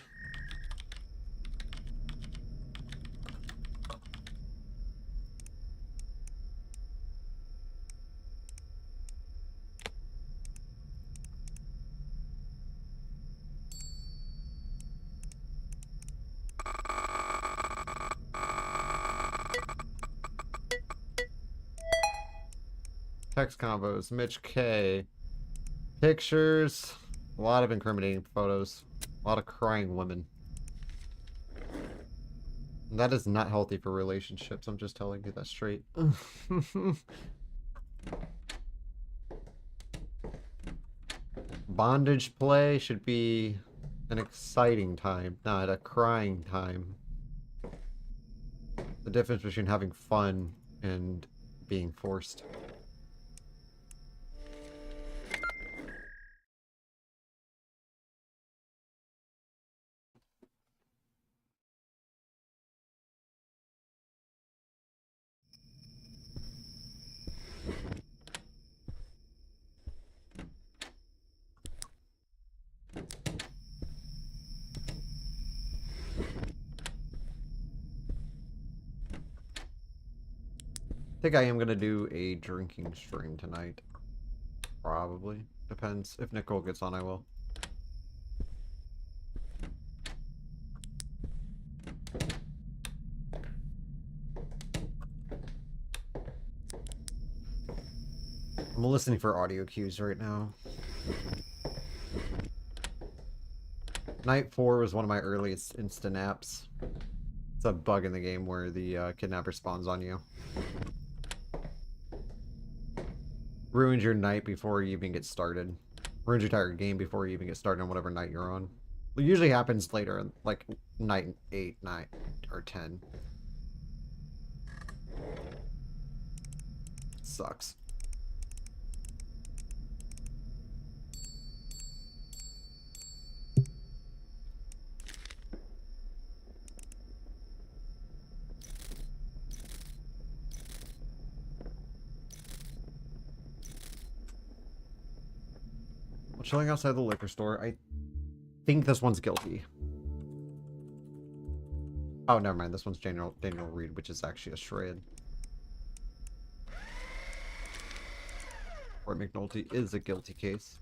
Text combos, Mitch K. Pictures, a lot of incriminating photos, a lot of crying women. And that is not healthy for relationships, I'm just telling you that straight. Bondage play should be an exciting time, not a crying time. The difference between having fun and being forced. think I am gonna do a drinking stream tonight. Probably. Depends. If Nicole gets on, I will. I'm listening for audio cues right now. Night 4 was one of my earliest instant apps. It's a bug in the game where the kidnapper spawns on you. Ruins your night before you even get started. Ruins your entire game before you even get started on whatever night you're on. It usually happens later, like night 8, 9, or 10. Sucks. Chilling outside the liquor store. I think this one's guilty. Oh, never mind. This one's Daniel Reed, which is actually a shred. Fort McNulty is a guilty case.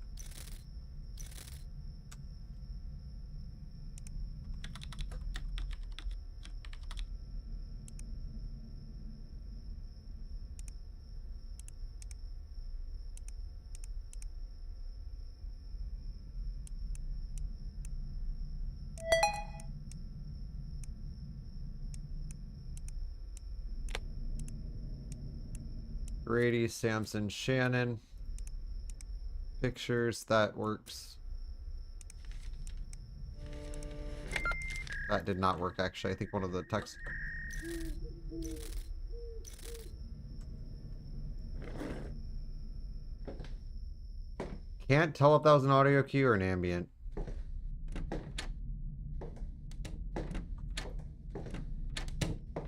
Grady, Samson, Shannon. Pictures, that works. That did not work, actually. I think one of the texts... Can't tell if that was an audio cue or an ambient.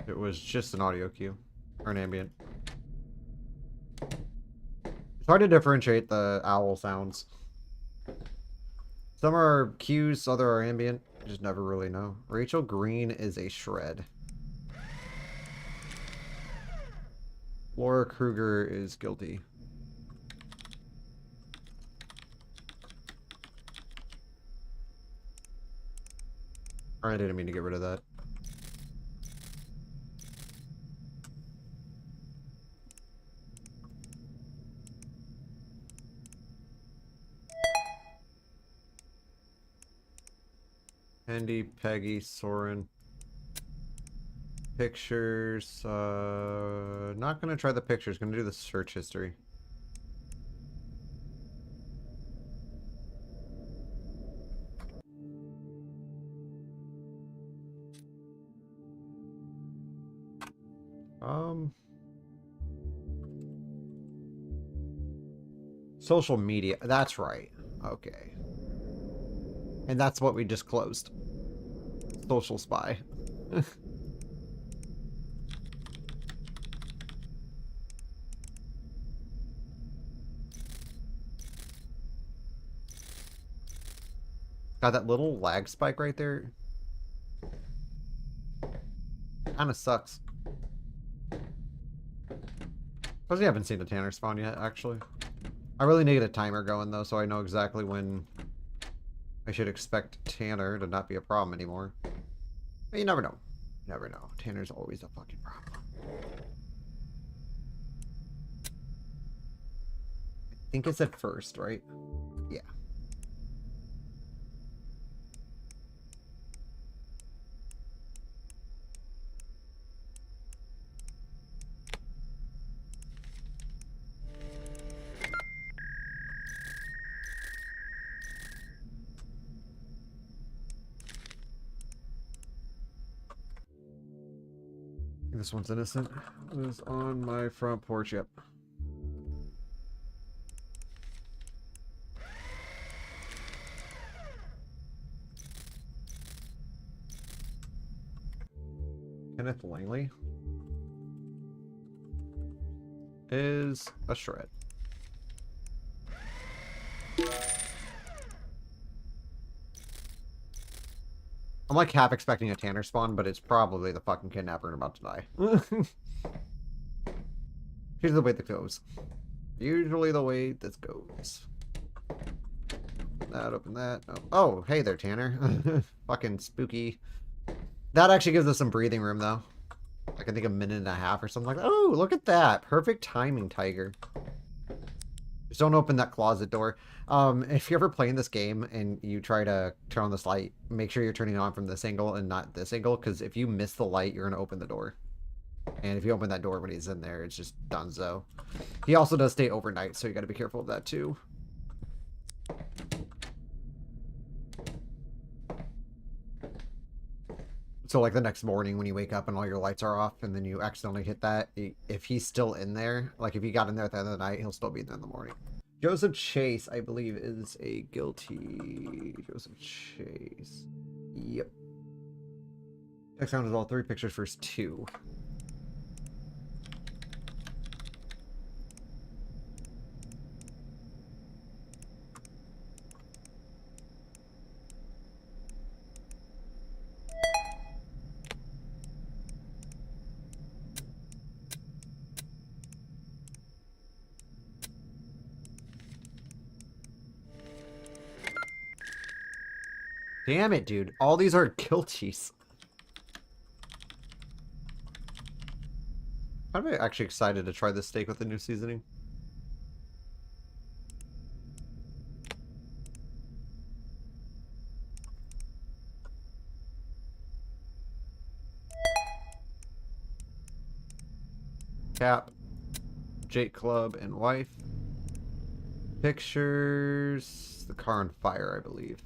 It was just an audio cue. Or an ambient. It's hard to differentiate the owl sounds. Some are cues, other are ambient. You just never really know. Rachel Green is a shred. Laura Kruger is guilty. I didn't mean to get rid of that. Andy, Peggy, Soren. Pictures. Not gonna try the pictures. Gonna do the search history. Social media. That's right. Okay. And that's what we just closed. Social spy. Got that little lag spike right there. Kinda sucks. Because we haven't seen a Tanner spawn yet, actually. I really need a timer going, though, so I know exactly when I should expect Tanner to not be a problem anymore. But you never know. You never know. Tanner's always a fucking problem. I think it's at first, right? Yeah. This one's innocent. It was on my front porch, yep. Kenneth Langley is a shred. I'm like half expecting a Tanner spawn, but it's probably the fucking kidnapper and about to die. Here's the way that goes. Usually the way this goes. Open that. Oh, hey there, Tanner. Fucking spooky. That actually gives us some breathing room, though. I can think a minute and a half or something like that. Oh, look at that. Perfect timing, Tiger. Just don't open that closet door. If you're ever playing this game and you try to turn on this light, make sure you're turning it on from this angle and not this angle, because if you miss the light, you're going to open the door. And if you open that door when he's in there, it's just donezo. He also does stay overnight, so you got to be careful of that, too. So, like, the next morning when you wake up and all your lights are off and then you accidentally hit that, if he's still in there, like, if he got in there at the end of the night, he'll still be there in the morning. Joseph Chase, I believe, is a guilty... Joseph Chase. Yep. Text count is all 3 pictures versus 2. Damn it, dude. All these are guilties. I'm actually excited to try this steak with the new seasoning. Cap. Jake Club and wife. Pictures. The car on fire, I believe.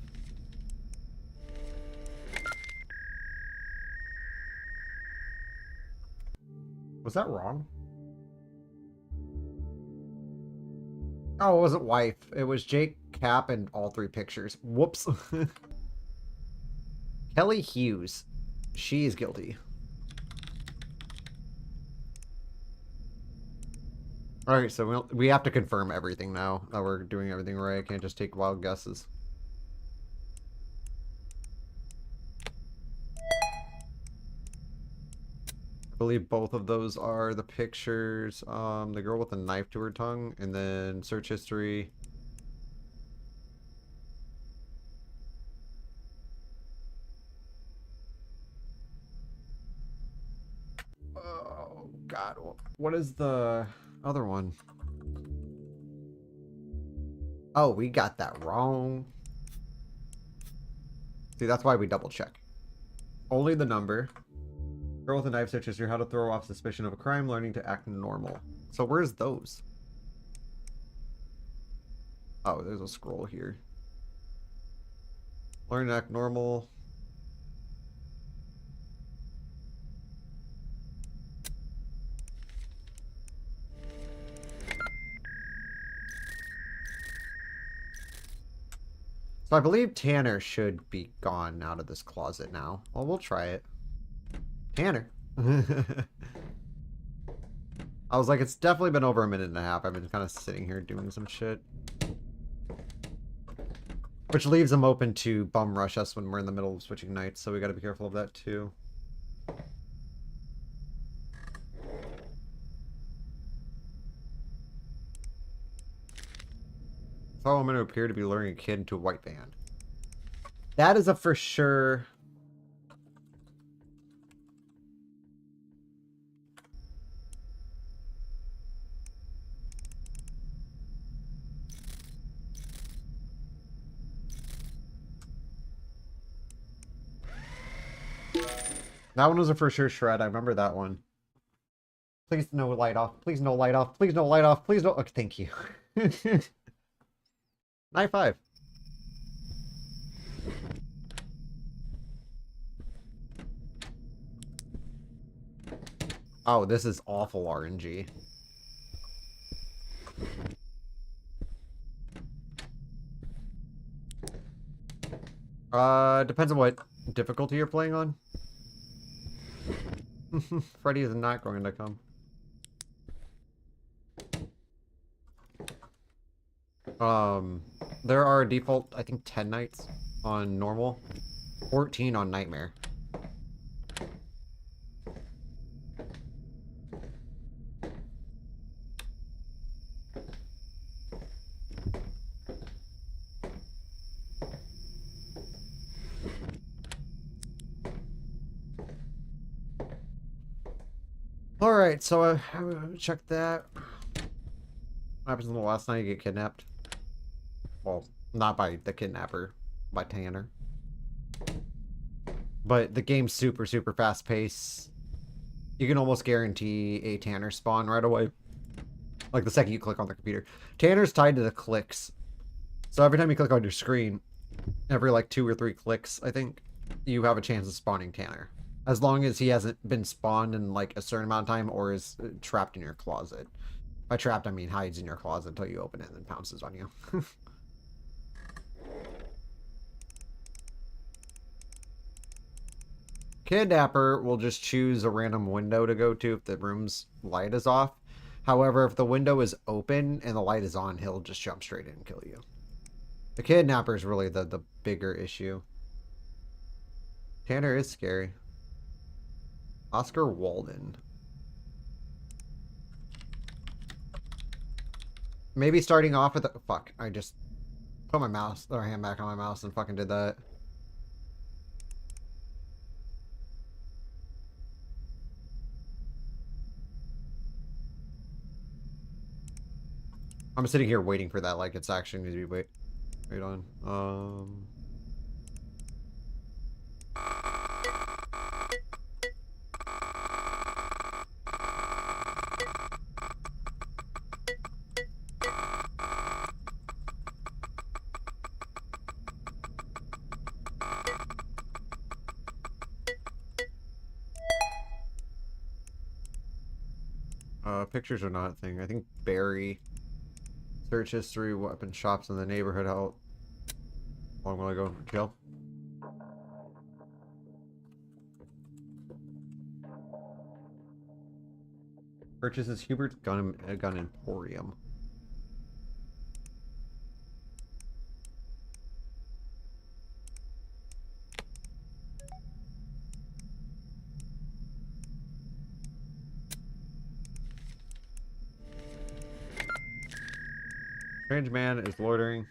Was that wrong? Oh, it wasn't wife. It was Jake, Cap, and all 3 pictures. Whoops. Kelly Hughes. She is guilty. Alright, so we have to confirm everything now that we're doing everything right. I can't just take wild guesses. I believe both of those are the pictures. The girl with a knife to her tongue, and then search history. Oh, God. What is the other one? Oh, we got that wrong. See, that's why we double check. Only the number. Girl with a knife, search history, how to throw off suspicion of a crime, learning to act normal. So where's those? Oh, there's a scroll here. Learn to act normal. So I believe Tanner should be gone out of this closet now. Well, we'll try it. Tanner. I was like, it's definitely been over a minute and a half. I've been kind of sitting here doing some shit. Which leaves them open to bum rush us when we're in the middle of switching nights, so we gotta be careful of that too. Follow woman who appeared to be luring a kid into a white van. That is a for sure. That one was a for sure shred. I remember that one. Please no light off. Please no light off. Please no light off. Please no. Okay, thank you. Night 5. Oh, this is awful RNG. Depends on what difficulty you're playing on. Freddy is not going to come. There are default, I think, 10 nights on normal, 14 on nightmare. Alright, so I check that. What happens in the last night? You get kidnapped. Well, not by the kidnapper, by Tanner. But the game's super, super fast paced. You can almost guarantee a Tanner spawn right away. Like the second you click on the computer. Tanner's tied to the clicks. So every time you click on your screen, every like 2 or 3 clicks, I think, you have a chance of spawning Tanner. As long as he hasn't been spawned in like a certain amount of time or is trapped in your closet. By trapped, I mean hides in your closet until you open it and then pounces on you. Kidnapper will just choose a random window to go to if the room's light is off. However, if the window is open and the light is on, he'll just jump straight in and kill you. The kidnapper is really the bigger issue. Tanner is scary. Oscar Walden. Maybe starting off with the... Fuck, I just put my mouse, or hand back on my mouse and fucking did that. I'm sitting here waiting for that like it's actually going to be wait on. Pictures are not a thing. I think Barry. Search history, weapon shops in the neighborhood. How long will I go to jail? Purchases Hubert's gun emporium. Strange man is loitering.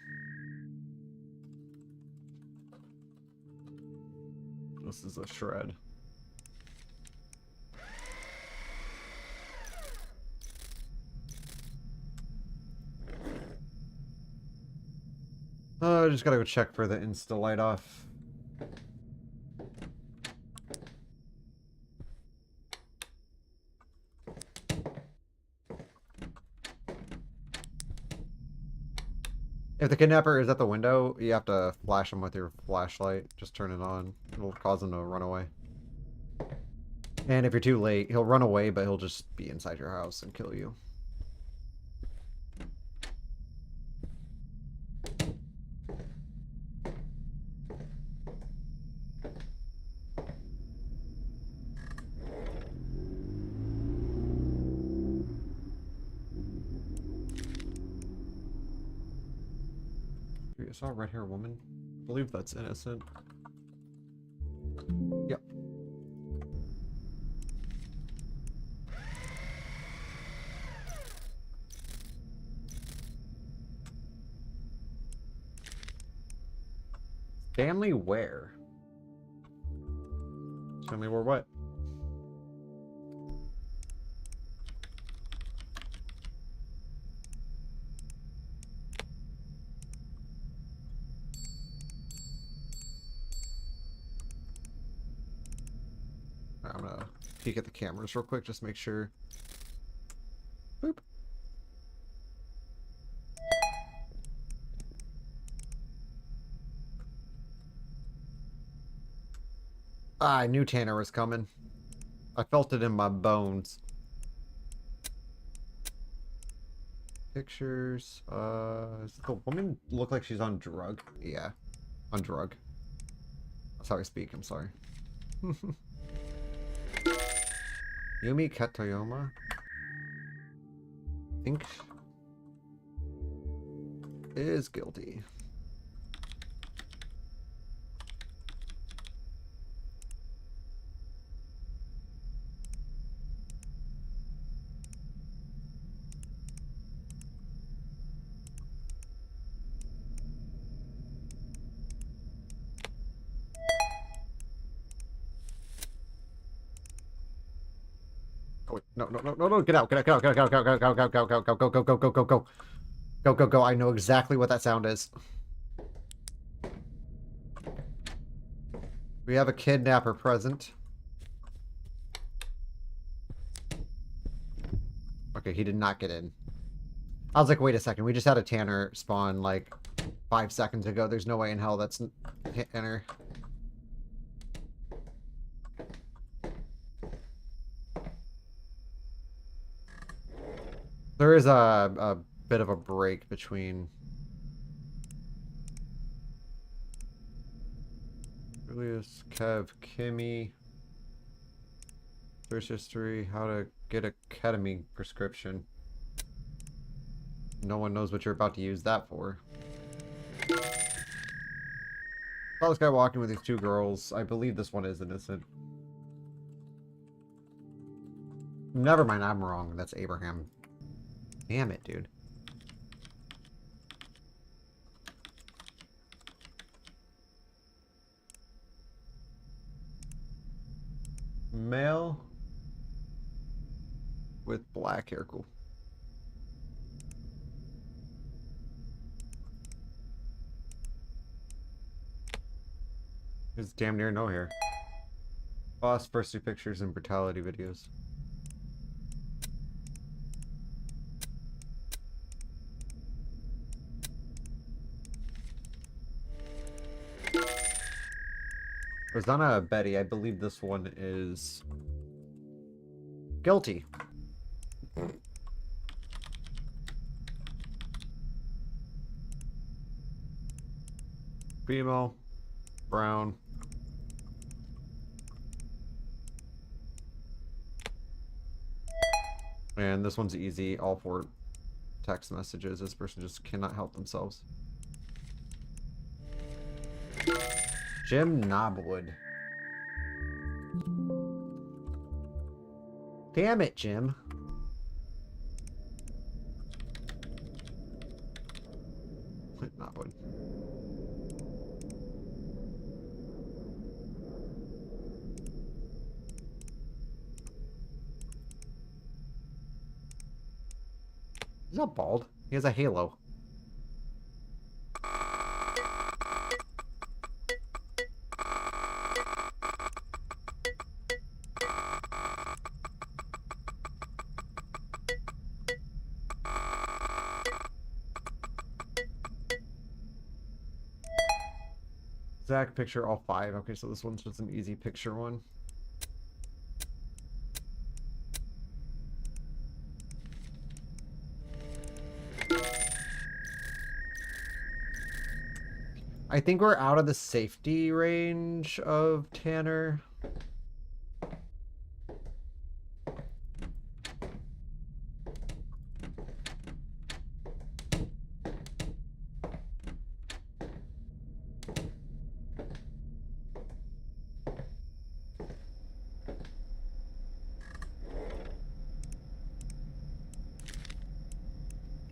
This is a shred. I just gotta go check for the insta light off. If the kidnapper is at the window, you have to flash him with your flashlight. Just turn it on. It'll cause him to run away. And if you're too late, he'll run away, but he'll just be inside your house and kill you. I saw a red-haired woman. I believe that's innocent. Yep. Family where? Family where what? I'm gonna peek at the cameras real quick, just make sure. Boop. Ah, I knew Tanner was coming. I felt it in my bones. Pictures. Does the woman look like she's on drug? Yeah, on drug. That's how I speak. I'm sorry. Yumi Katoyama? I think is guilty. wait, no, no, no, no, no, get out, get out, get out, get out, get out, get out, get out, go, go, go, go, go, go, go, go, go, go, go. I know exactly what that sound is. We have a kidnapper present. Okay, he did not get in. I was like, wait a second, we just had a Tanner spawn like 5 seconds ago. There's no way in hell that's Tanner. There is a bit of a break between Julius, Kev, Kimmy, search history, how to get a ketamine prescription. No one knows what you're about to use that for. Saw this guy walking with these two girls. I believe this one is innocent. Never mind, I'm wrong. That's Abraham. Damn it, dude. Male with black hair. Cool. There's damn near no hair. Boss, first 2 pictures and brutality videos. Rosanna Betty, I believe this one is guilty. Female, brown. And this one's easy, all 4 text messages. This person just cannot help themselves. Jim Knobwood. Damn it, Jim. Knobwood. He's not bald. He has a halo. Zach, picture all 5. Okay, so this one's just an easy picture one. I think we're out of the safety range of Tanner.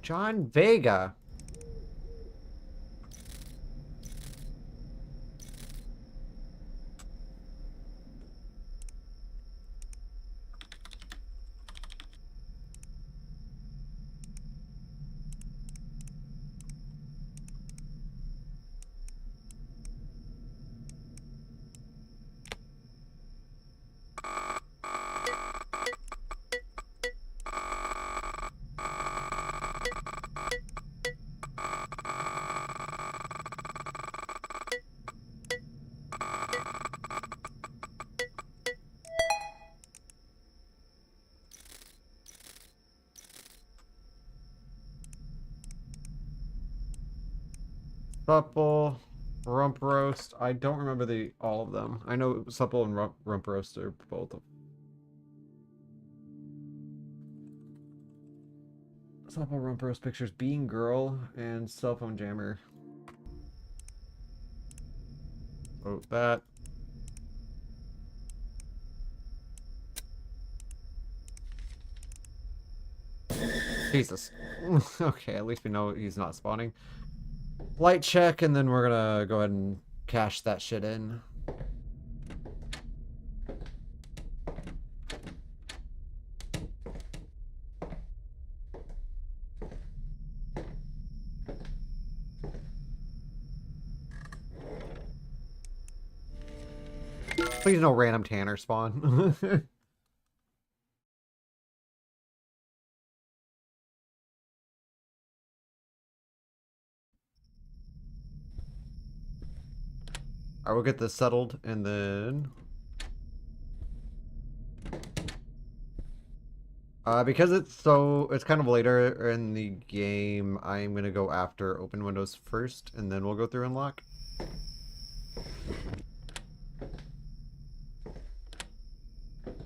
John Vega. Supple, rump roast. I don't remember all of them. I know supple and rump roast are both of. Supple, rump roast pictures, being girl, and cell phone jammer. Oh, that. Jesus. Okay, at least we know he's not spawning. Light check, and then we're gonna go ahead and cash that shit in. Please no random Tanner spawn. Alright, we'll get this settled, and then... because it's kind of later in the game, I'm gonna go after open windows first, and then we'll go through and lock.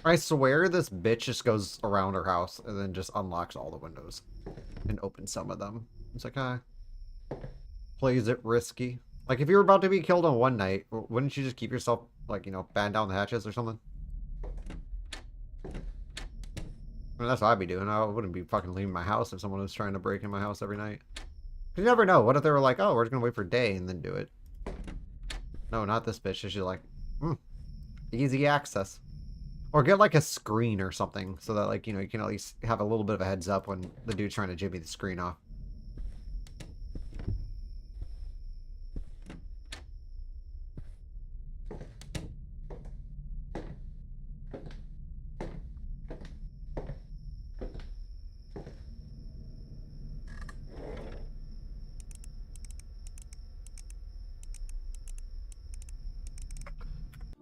I swear this bitch just goes around her house and then just unlocks all the windows and opens some of them. It's like, plays it risky. Like, if you're about to be killed on one night, wouldn't you just keep yourself, like, you know, batten down the hatches or something? I mean, that's what I'd be doing. I wouldn't be fucking leaving my house if someone was trying to break in my house every night. You never know. What if they were like, oh, we're just gonna wait for day and then do it? No, not this bitch. She's like, easy access. Or get like a screen or something so that, like, you know, you can at least have a little bit of a heads up when the dude's trying to jimmy the screen off.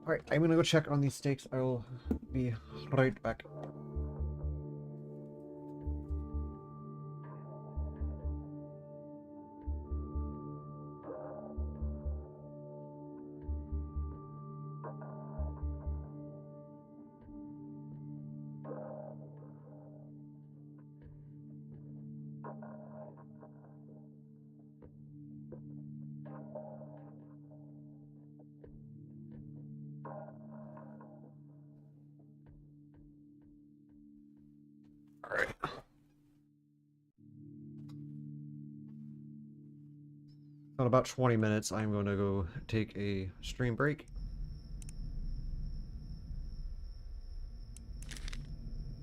Alright, I'm gonna go check on these stakes. I will be right back. Alright. In about 20 minutes, I'm going to go take a stream break.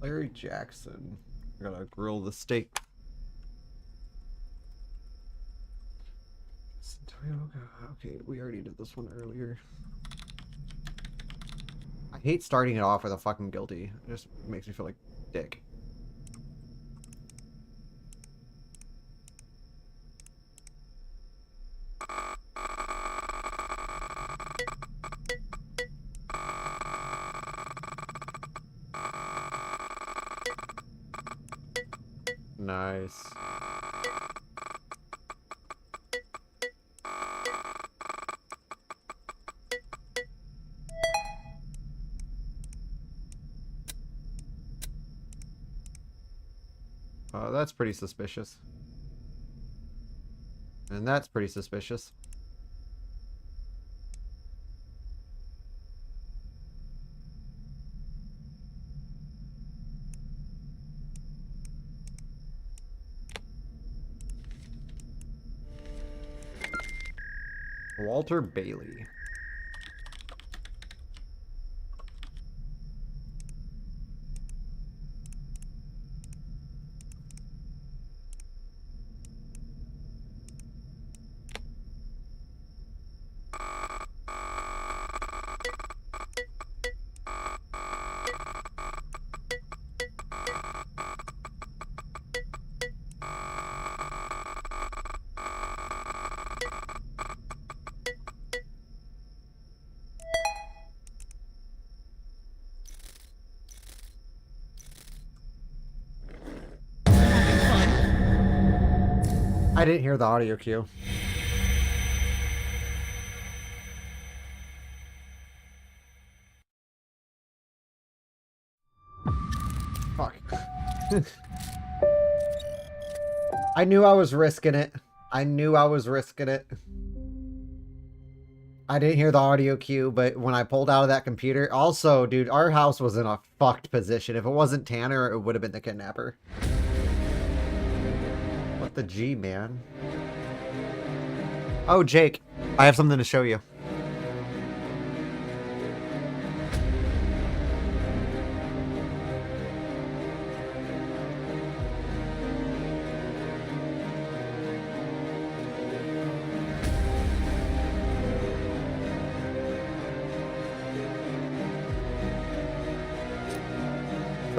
Larry Jackson. I gotta grill the steak. Okay, we already did this one earlier. I hate starting it off with a fucking guilty. It just makes me feel like dick. Nice. That's pretty suspicious. And that's pretty suspicious. Walter Bailey. I didn't hear the audio cue. Fuck. I knew I was risking it. I knew I was risking it. I didn't hear the audio cue, but when I pulled out of that computer... Also, dude, our house was in a fucked position. If it wasn't Tanner, it would have been the kidnapper. What the G, man? Oh, Jake. I have something to show you.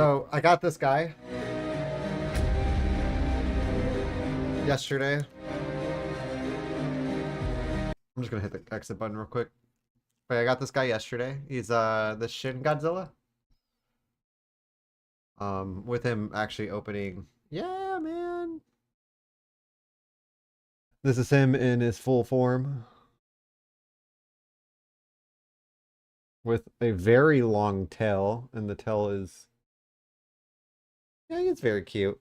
So I got this guy yesterday. I'm just gonna hit the exit button real quick. But I got this guy yesterday. He's the Shin Godzilla. With him actually opening. Yeah, man. This is him in his full form. With a very long tail, and the tail is, yeah, it's very cute.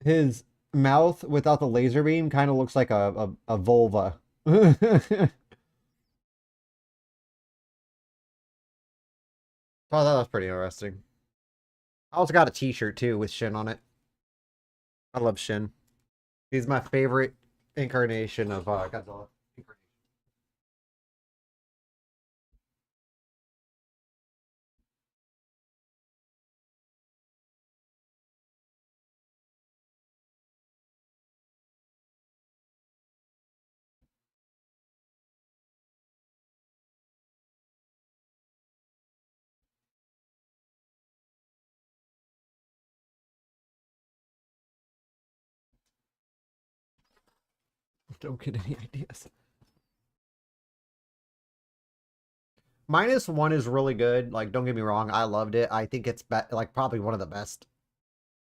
His mouth without the laser beam kind of looks like a vulva. I thought that was pretty interesting. I also got a t-shirt too with Shin on it. I love Shin. He's my favorite incarnation of Godzilla. Don't get any ideas. -1 is really good. Like, don't get me wrong, I loved it. I think it's like probably one of the best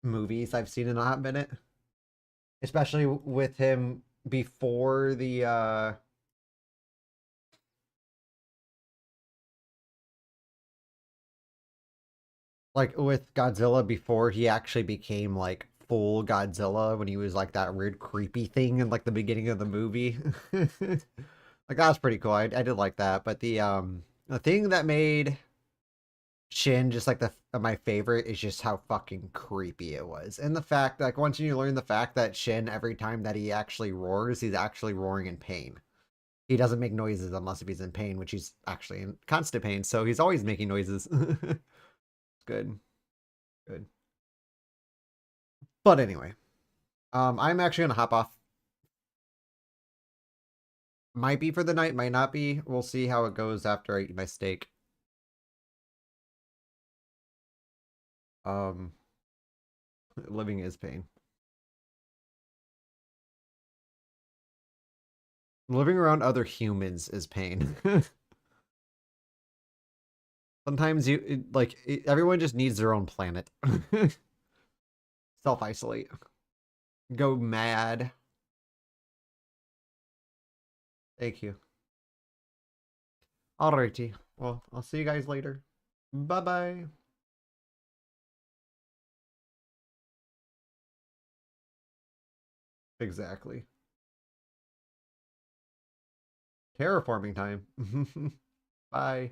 movies I've seen in a hot minute. Especially with him before the like with Godzilla before he actually became like full Godzilla, when he was like that weird creepy thing in like the beginning of the movie. Like that was pretty cool. I did like that. But the thing that made Shin just like my favorite is just how fucking creepy it was. And the fact that, like, once you learn the fact that Shin, every time that he actually roars, he's actually roaring in pain. He doesn't make noises unless if he's in pain, which he's actually in constant pain, so he's always making noises. Good. Good. But anyway, I'm actually gonna hop off. Might be for the night, might not be. We'll see how it goes after I eat my steak. Living is pain. Living around other humans is pain. Sometimes everyone just needs their own planet. Self-isolate. Go mad. Thank you. Alrighty. Well, I'll see you guys later. Bye-bye. Exactly. Terraforming time. Bye.